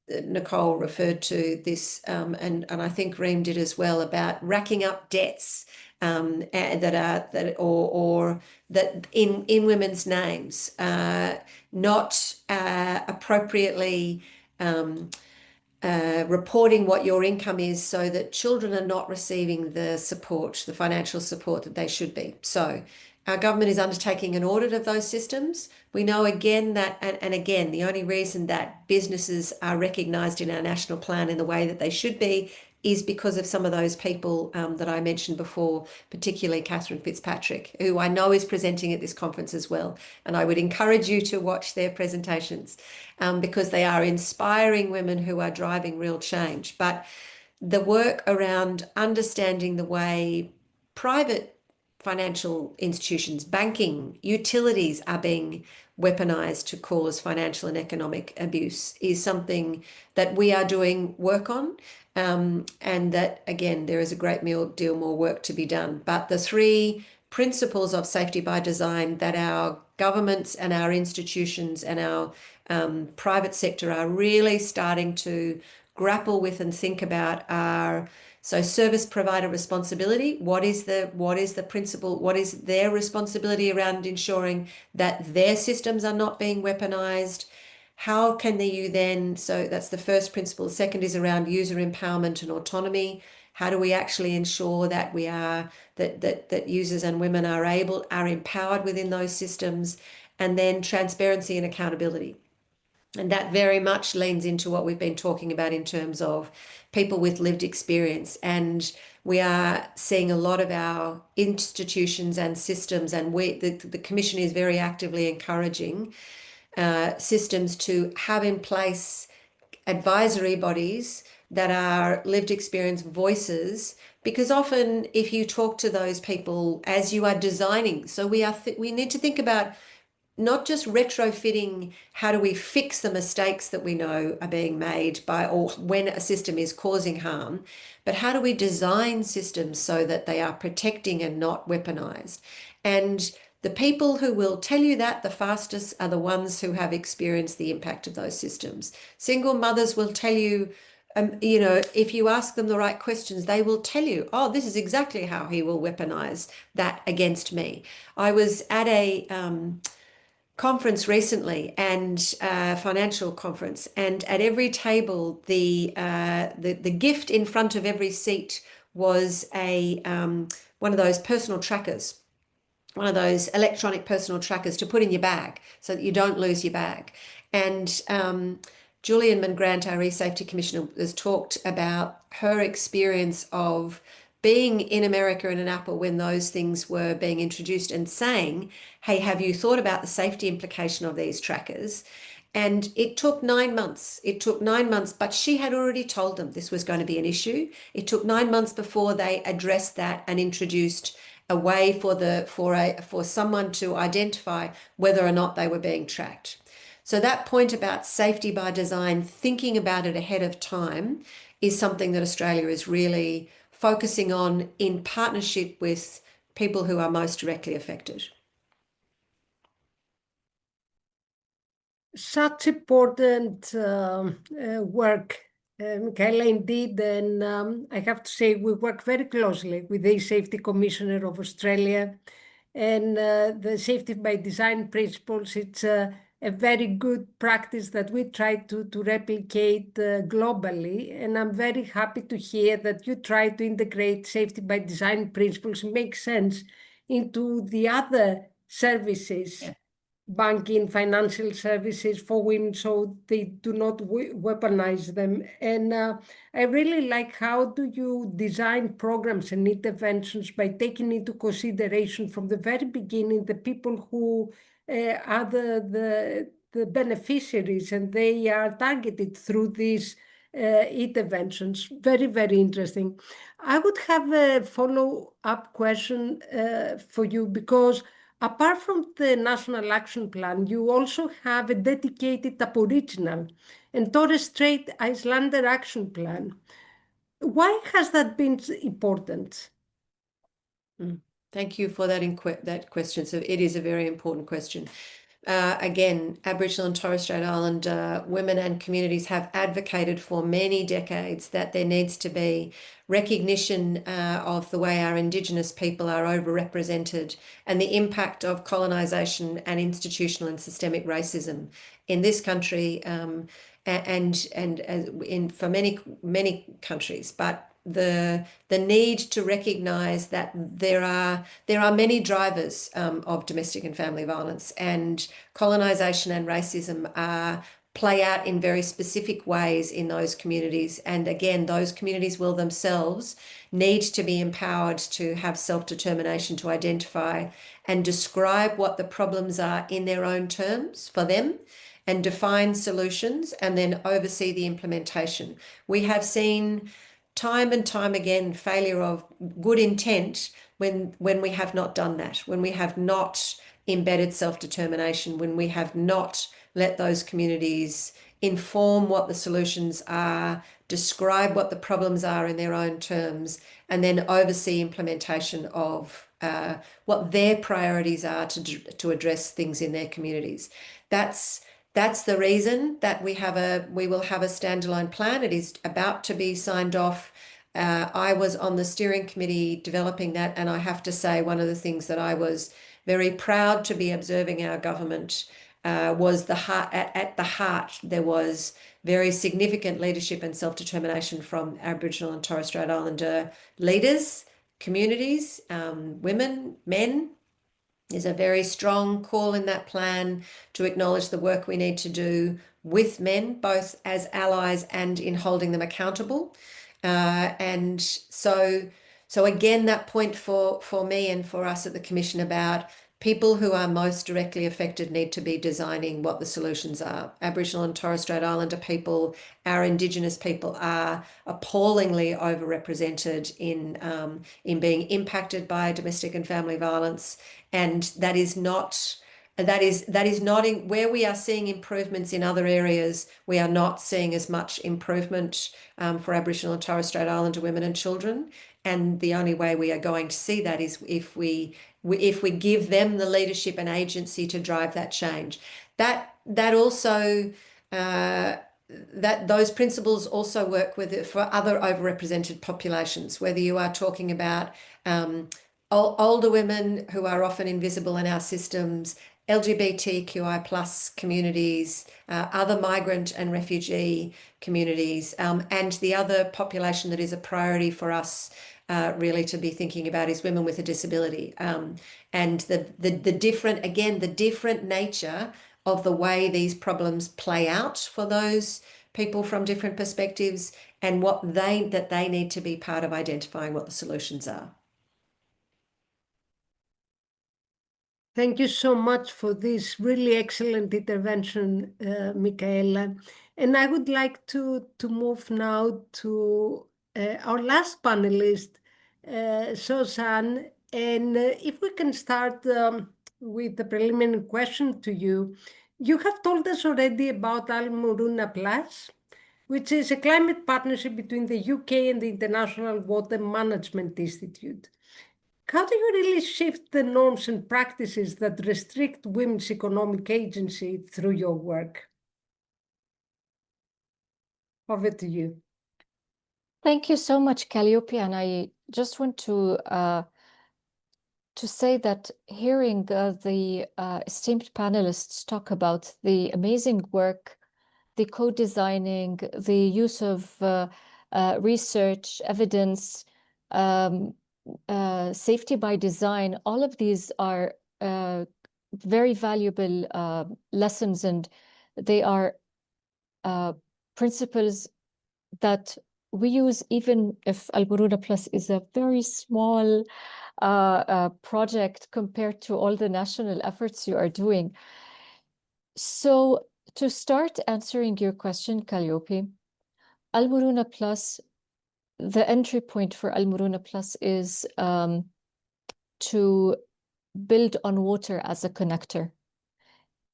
Nicole referred to this, and I think Reem did as well, about racking up debts that in women's names, not appropriately reporting what your income is, so that children are not receiving the support, the financial support that they should be. So our government is undertaking an audit of those systems. We know again that, and again, the only reason that businesses are recognised in our national plan in the way that they should be is because of some of those people that I mentioned before, particularly Catherine Fitzpatrick, who I know is presenting at this conference as well. And I would encourage you to watch their presentations because they are inspiring women who are driving real change. But the work around understanding the way private financial institutions, banking, utilities are being weaponized to cause financial and economic abuse is something that we are doing work on. And that, again, there is a great deal more work to be done. But the three principles of safety by design that our governments and our institutions and our private sector are really starting to grapple with and think about are, so service provider responsibility. What is the principle? What is their responsibility around ensuring that their systems are not being weaponized? How can you then, so that's the first principle. The second is around user empowerment and autonomy. How do we actually ensure that we are, that users and women are empowered within those systems? And then transparency and accountability. And that very much leans into what we've been talking about in terms of people with lived experience. And we are seeing a lot of our institutions and systems, and the Commission is very actively encouraging systems to have in place advisory bodies that are lived experience voices, because often if you talk to those people as you are designing, so we need to think about not just retrofitting, how do we fix the mistakes that we know are being made by, or when a system is causing harm, but how do we design systems so that they are protecting and not weaponized? And the people who will tell you that the fastest are the ones who have experienced the impact of those systems. Single mothers will tell you, you know, if you ask them the right questions, they will tell you, oh, this is exactly how he will weaponize that against me. I was at a conference recently, and financial conference, and at every table, the gift in front of every seat was a one of those personal trackers, one of those electronic personal trackers to put in your bag so that you don't lose your bag. And Julian Mangrant, our e-safety commissioner, has talked about her experience of being in America and in Apple when those things were being introduced, and saying, hey, have you thought about the safety implication of these trackers? And it took 9 months. It took 9 months, but she had already told them this was going to be an issue. It took 9 months before they addressed that and introduced a way for someone to identify whether or not they were being tracked. So that point about safety by design, thinking about it ahead of time, is something that Australia is really focusing on in partnership with people who are most directly affected. Such important work, Michaela, indeed, and I have to say we work very closely with the Safety Commissioner of Australia, and the safety by design principles. It's a very good practice that we try to replicate globally, and I'm very happy to hear that you try to integrate safety by design principles, make sense into the other services. Yeah. Banking, financial services for women, so they do not weaponize them. And I really like, how do you design programs and interventions by taking into consideration from the very beginning the people who are the beneficiaries, and they are targeted through these interventions. Very, very interesting. I would have a follow-up question for you, because apart from the National Action Plan, you also have a dedicated Aboriginal and Torres Strait Islander Action Plan. Why has that been important? Thank you for that question. So it is a very important question. Again, Aboriginal and Torres Strait Islander women and communities have advocated for many decades that there needs to be recognition of the way our Indigenous people are overrepresented, and the impact of colonisation and institutional and systemic racism in this country, and for many countries. But the need to recognise that there are many drivers of domestic and family violence, and colonisation and racism play out in very specific ways in those communities. And again, those communities will themselves need to be empowered to have self-determination, to identify and describe what the problems are in their own terms for them, and define solutions, and then oversee the implementation. We have seen time and time again failure of good intent when we have not done that, when we have not embedded self-determination, when we have not let those communities inform what the solutions are, describe what the problems are in their own terms, and then oversee implementation of what their priorities are to address things in their communities. That's the reason that we will have a standalone plan. It is about to be signed off. I was on the steering committee developing that, and I have to say, one of the things that I was very proud to be observing our government was at the heart there was very significant leadership and self-determination from Aboriginal and Torres Strait Islander leaders, communities, women, men. There's a very strong call in that plan to acknowledge the work we need to do with men, both as allies and in holding them accountable. And so again, that point for me and for us at the Commission about people who are most directly affected need to be designing what the solutions are. Aboriginal and Torres Strait Islander people, our Indigenous people, are appallingly overrepresented in being impacted by domestic and family violence, and that is not And that is not in where we are seeing improvements in other areas. We are not seeing as much improvement for Aboriginal and Torres Strait Islander women and children. And the only way we are going to see that is if we give them the leadership and agency to drive that change. That also that those principles also work with it for other overrepresented populations, whether you are talking about older women who are often invisible in our systems, LGBTQI plus communities, other migrant and refugee communities, and the other population that is a priority for us really to be thinking about is women with a disability, and the different nature of the way these problems play out for those people from different perspectives, and that they need to be part of identifying what the solutions are. Thank you so much for this really excellent intervention, Michaela. And I would like to move now to our last panelist, Susan. And if we can start with the preliminary question to you. You have told us already about Al Muruna Plus, which is a climate partnership between the UK and the International Water Management Institute. How do you really shift the norms and practices that restrict women's economic agency through your work? Over to you. Thank you so much, Calliope. And I just want to say that hearing the esteemed panelists talk about the amazing work, the co-designing, the use of research, evidence, safety by design, all of these are very valuable lessons, and they are principles that we use even if Al Muruna Plus is a very small project compared to all the national efforts you are doing. So to start answering your question, Calliope, Al Muruna Plus, the entry point for Al Muruna Plus is to build on water as a connector.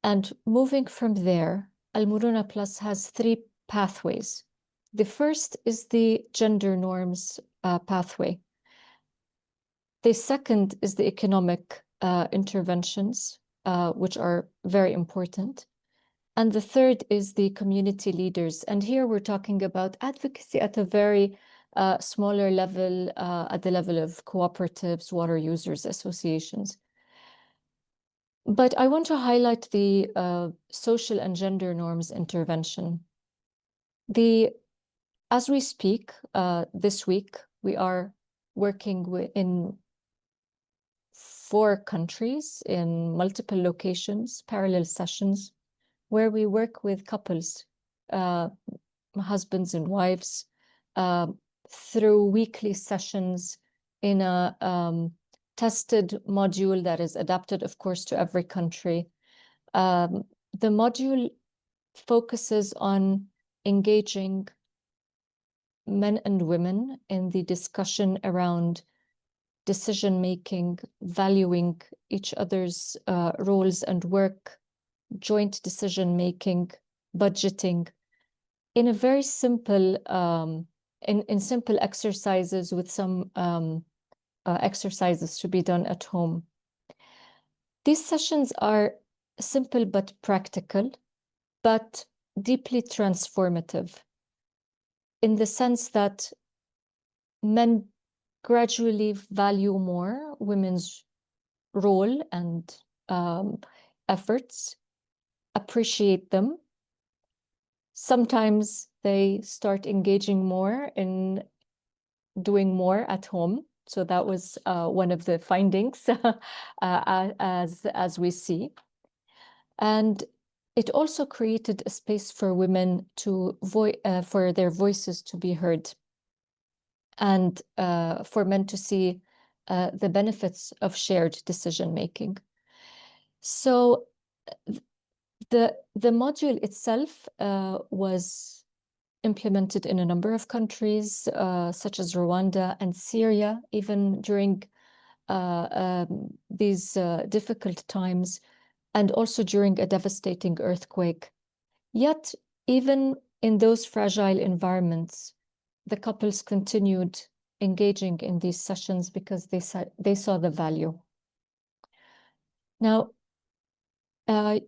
And moving from there, Al Muruna Plus has 3 pathways. The first is the gender norms pathway. The second is the economic interventions, which are very important. And the third is the community leaders. And here we're talking about advocacy at a very smaller level, at the level of cooperatives, water users associations. But I want to highlight the social and gender norms intervention. As we speak, this week, we are working in 4 countries in multiple locations, parallel sessions, where we work with couples, husbands and wives, through weekly sessions in a tested module that is adapted, of course, to every country. The module focuses on engaging men and women in the discussion around decision-making, valuing each other's roles and work, joint decision-making, budgeting, in a very simple, in simple exercises with some exercises to be done at home. These sessions are simple but practical, but deeply transformative, in the sense that men gradually value more women's role and efforts, appreciate them. Sometimes they start engaging more in doing more at home. So that was one of the findings as we see. And it also created a space for women to for their voices to be heard, and for men to see the benefits of shared decision-making. So the module itself was implemented in a number of countries, such as Rwanda and Syria, even during these difficult times. and also during a devastating earthquake. Yet, even in those fragile environments, the couples continued engaging in these sessions because they saw the value. Now, the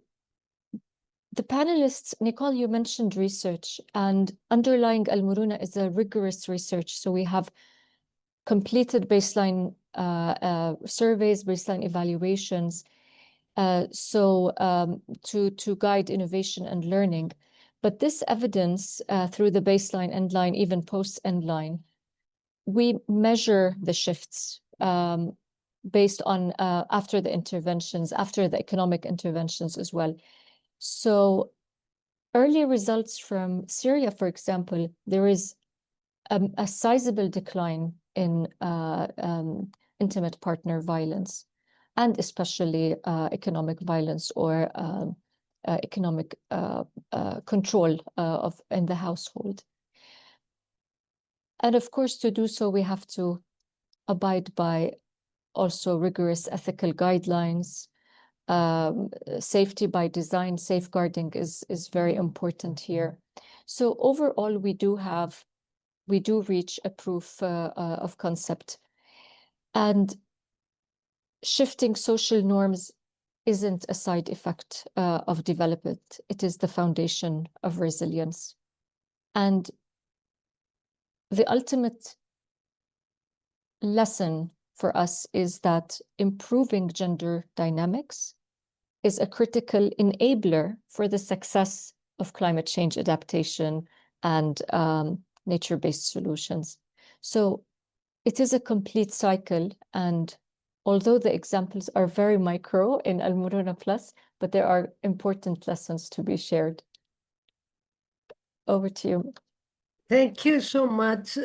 panelists, Nicole, you mentioned research, and underlying Al-Muruna is a rigorous research. So we have completed baseline surveys, baseline evaluations, to guide innovation and learning. But this evidence through the baseline, endline, even post-endline, we measure the shifts based on after the interventions, after the economic interventions as well. So early results from Syria, for example, there is a sizable decline in intimate partner violence, and especially economic violence or economic control in the household. And of course, to do so, we have to abide by also rigorous ethical guidelines. Safety by design, safeguarding is very important here. So overall, we do reach a proof of concept. And shifting social norms isn't a side effect of development. It is the foundation of resilience. And the ultimate lesson for us is that improving gender dynamics is a critical enabler for the success of climate change adaptation and nature-based solutions. So it is a complete cycle, and although the examples are very micro in Al-Muruna Plus, but there are important lessons to be shared. Over to you. Thank you so much.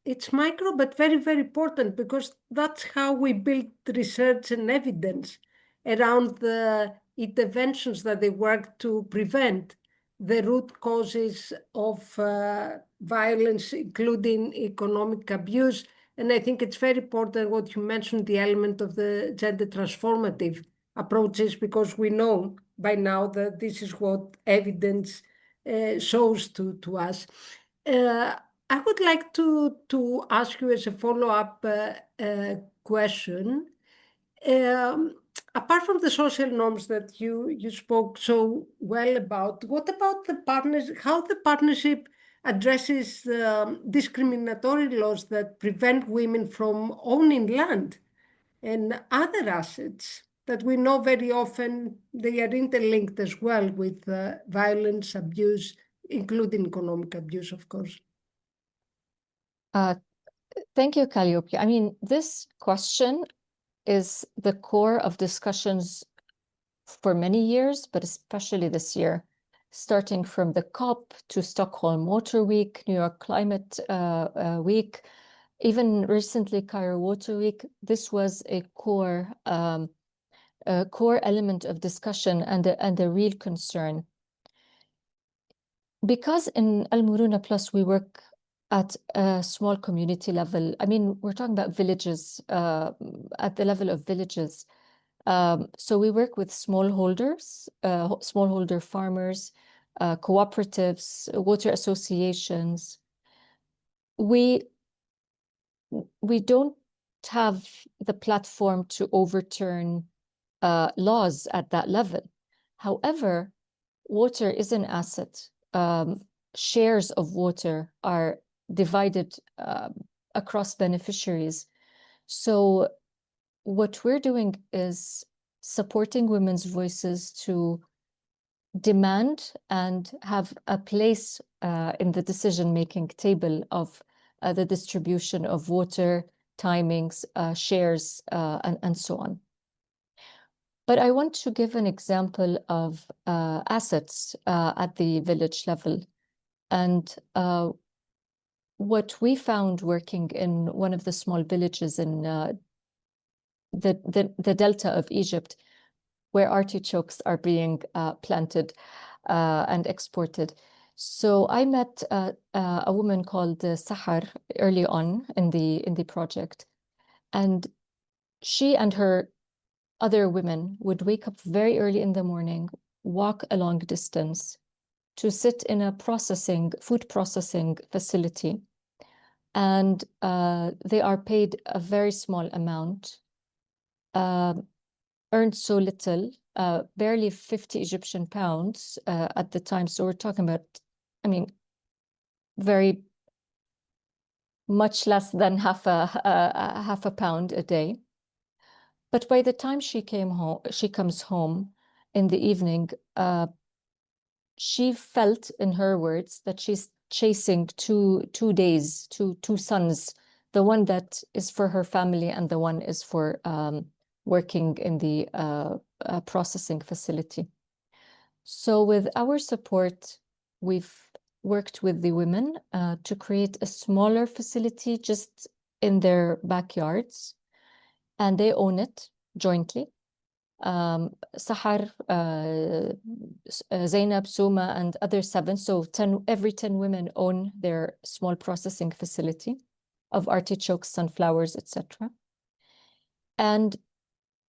It's micro, but very, very important, because that's how we build research and evidence around the interventions that they work to prevent the root causes of violence, including economic abuse. And I think it's very important what you mentioned, the element of the gender transformative approaches, because we know by now that this is what evidence shows to us. I would like to ask you as a follow-up question. Apart from the social norms that you spoke so well about, what about the partnership? How the partnership addresses discriminatory laws that prevent women from owning land and other assets that we know very often they are interlinked as well with violence, abuse, including economic abuse, of course. Thank you, Calliope. I mean, this question is the core of discussions for many years, but especially this year, starting from the COP to Stockholm Water Week, New York Climate Week, even recently Cairo Water Week. This was a core element of discussion and a real concern. Because in Al-Muruna Plus, we work at a small community level. I mean, we're talking about villages, at the level of villages. So we work with smallholders, smallholder farmers, cooperatives, water associations. We don't have the platform to overturn laws at that level. However, water is an asset. Shares of water are divided across beneficiaries. So what we're doing is supporting women's voices to demand and have a place in the decision-making table of the distribution of water, timings, shares, and so on. But I want to give an example of assets at the village level. And what we found working in one of the small villages in the delta of Egypt, where artichokes are being planted and exported. So I met a woman called Sahar early on in the project, and she and her other women would wake up very early in the morning, walk a long distance to sit in a food processing facility. And they are paid a very small amount, earned so little, barely 50 Egyptian pounds at the time. So we're talking about, I mean, very much less than half a pound a day. But by the time she comes home in the evening, she felt, in her words, that she's chasing two sons, the one that is for her family and the one is for working in the processing facility. So with our support, we've worked with the women to create a smaller facility just in their backyards, and they own it jointly. Sahar, Zainab, Suma, and other 7. So every 10 women own their small processing facility of artichokes, sunflowers, etc. And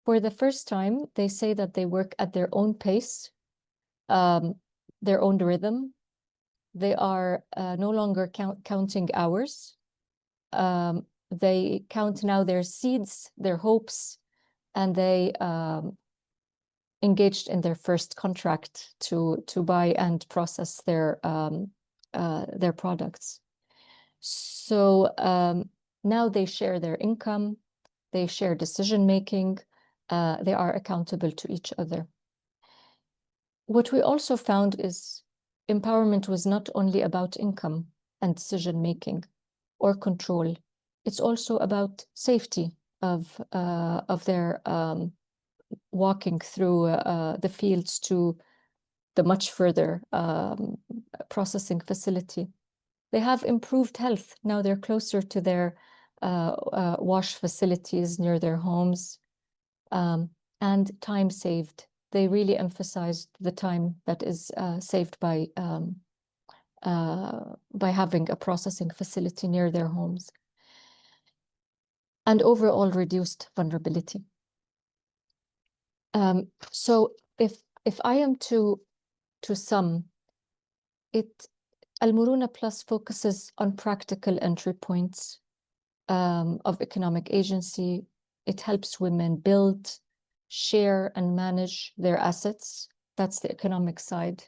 for the first time, they say that they work at their own pace, their own rhythm. They are no longer counting hours. They count now their seeds, their hopes, and they engaged in their first contract to buy and process their products. So now they share their income, they share decision making, they are accountable to each other. What we also found is empowerment was not only about income and decision making or control. It's also about safety of their walking through the fields to the much further processing facility. They have improved health. Now they're closer to their wash facilities near their homes, and time saved. They really emphasized the time that is saved by having a processing facility near their homes, and overall reduced vulnerability. So if I am to sum it, Al-Muruna Plus focuses on practical entry points of economic agency. It helps women build, share, and manage their assets. That's the economic side.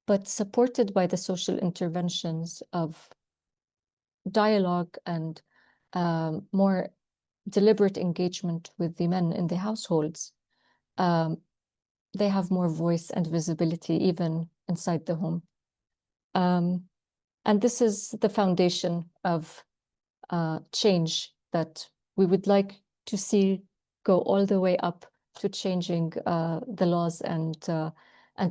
But supported by the social interventions of dialogue and more deliberate engagement with the men in the households, they have more voice and visibility even inside the home. And this is the foundation of change that we would like to see go all the way up to changing the laws and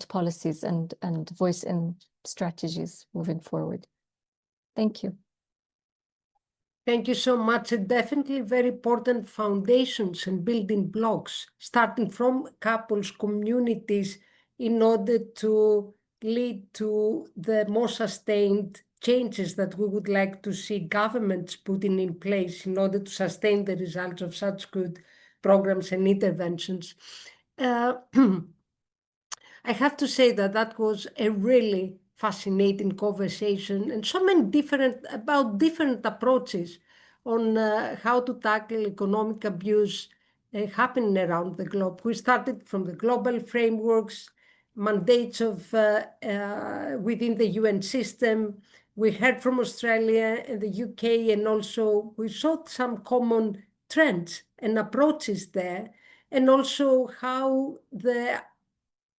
policies and voice in strategies moving forward. Thank you. Thank you so much. Definitely very important foundations and building blocks, starting from couples, communities, in order to lead to the more sustained changes that we would like to see governments putting in place in order to sustain the results of such good programs and interventions. I have to say that that was a really fascinating conversation, and so many different approaches on how to tackle economic abuse happening around the globe. We started from the global frameworks, mandates of within the UN system. We heard from Australia and the UK, and also we saw some common trends and approaches there, and also how the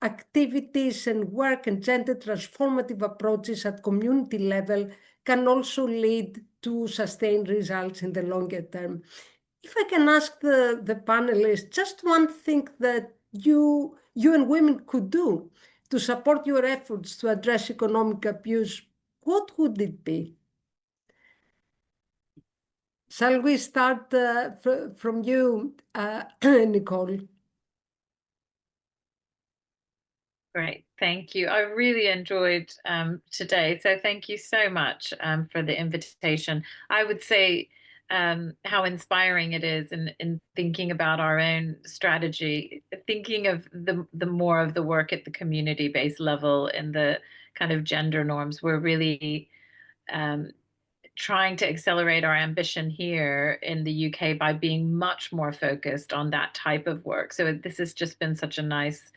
activities and work and gender transformative approaches at community level can also lead to sustained results in the longer term. If I can ask the panelists, just one thing that you and women could do to support your efforts to address economic abuse, what would it be? Shall we start from you, Nicole? Great, thank you. I really enjoyed today, so thank you so much for the invitation. I would say how inspiring it is in thinking about our own strategy, thinking of the more of the work at the community-based level and the kind of gender norms. We're really trying to accelerate our ambition here in the UK by being much more focused on that type of work. So this has just been such a nice,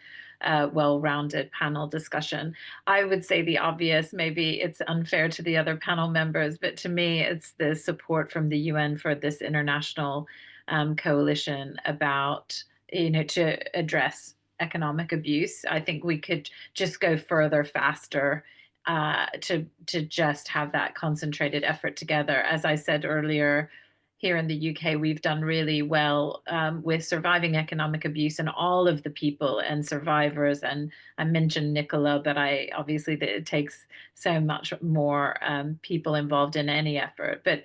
well-rounded panel discussion. I would say the obvious, maybe it's unfair to the other panel members, but to me, it's the support from the UN for this international coalition about, to address economic abuse. I think we could just go further, faster, to just have that concentrated effort together. As I said earlier, here in the UK, we've done really well with surviving economic abuse and all of the people and survivors. And I mentioned Nicola, but obviously it takes so much more people involved in any effort. But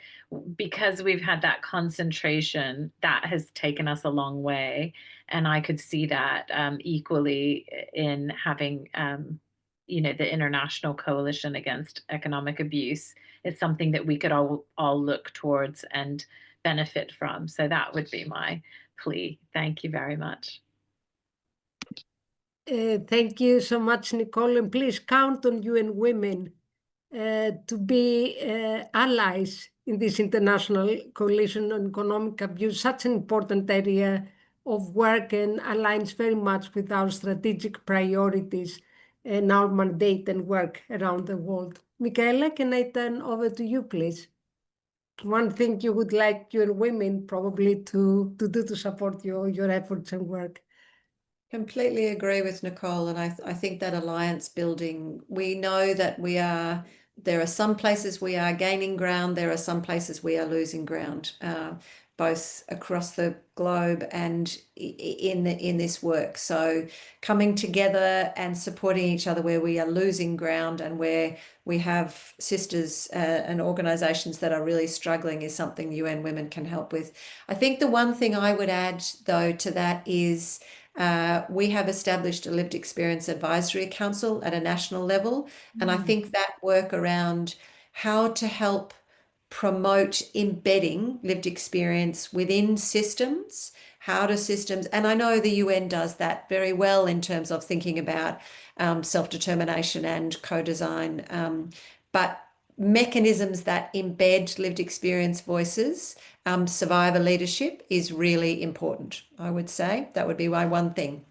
because we've had that concentration, that has taken us a long way. And I could see that equally in having the International Coalition Against Economic Abuse. It's something that we could all look towards and benefit from. So that would be my plea. Thank you very much. Thank you so much, Nicole, and please count on UN Women to be allies in this international coalition on economic abuse, such an important area of work and aligns very much with our strategic priorities and our mandate and work around the world. Michaela, can I turn over to you, please? One thing you would like your women probably to do to support your efforts and work. Completely agree with Nicole, and I think that alliance building, we know that there are some places we are gaining ground, there are some places we are losing ground, both across the globe and in this work. So coming together and supporting each other where we are losing ground and where we have sisters and organizations that are really struggling is something UN Women can help with. I think the one thing I would add, though, to that is we have established a lived experience advisory council at a national level. And I think that work around how to help promote embedding lived experience within systems, and I know the UN does that very well in terms of thinking about self-determination and co-design, but mechanisms that embed lived experience voices, survivor leadership is really important, I would say. That would be my one thing.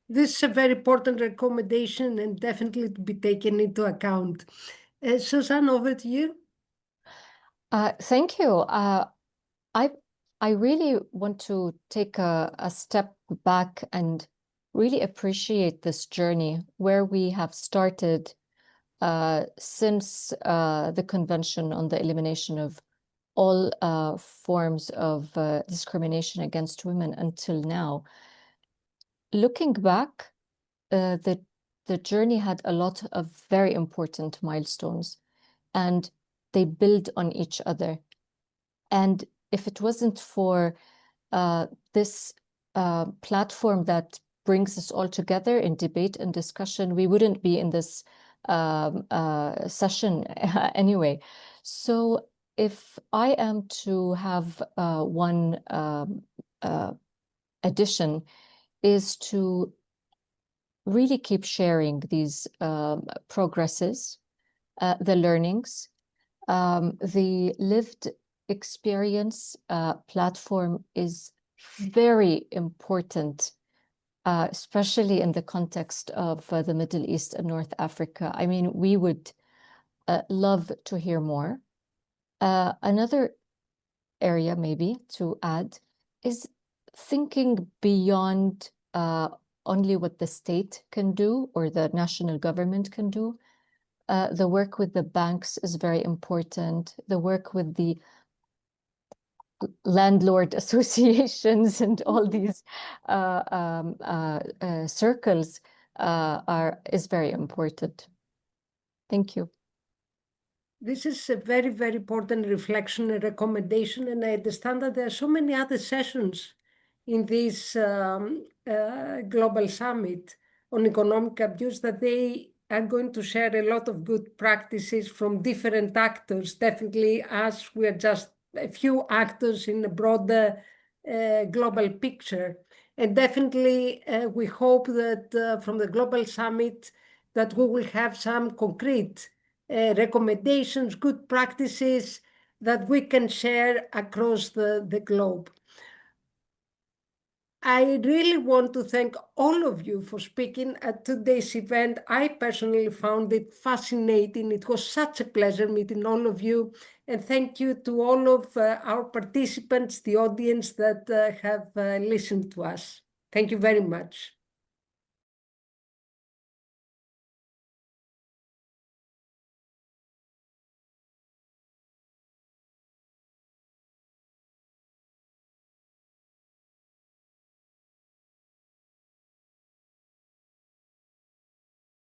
This is a very important recommendation and definitely to be taken into account. Susan, over to you. Thank you. I really want to take a step back and really appreciate this journey where we have started since the Convention on the Elimination of all forms of discrimination against women until now. Looking back, the journey had a lot of very important milestones, and they build on each other. And if it wasn't for this platform that brings us all together in debate and discussion, we wouldn't be in this session anyway. So if I am to have one addition, is to really keep sharing these progresses, the learnings. The lived experience platform is very important, especially in the context of the Middle East and North Africa. I mean, we would love to hear more. Another area maybe to add is thinking beyond only what the state can do or the national government can do. The work with the banks is very important. The work with the landlord associations and all these circles is very important. Thank you. This is a very, very important reflection and recommendation, and I understand that there are so many other sessions in this global summit on economic abuse that they are going to share a lot of good practices from different actors. Definitely, as we are just a few actors in a broader global picture. And definitely, we hope that from the Global Summit that we will have some concrete recommendations, good practices that we can share across the globe. I really want to thank all of you for speaking at today's event. I personally found it fascinating. It was such a pleasure meeting all of you. And thank you to all of our participants, the audience that have listened to us. Thank you very much.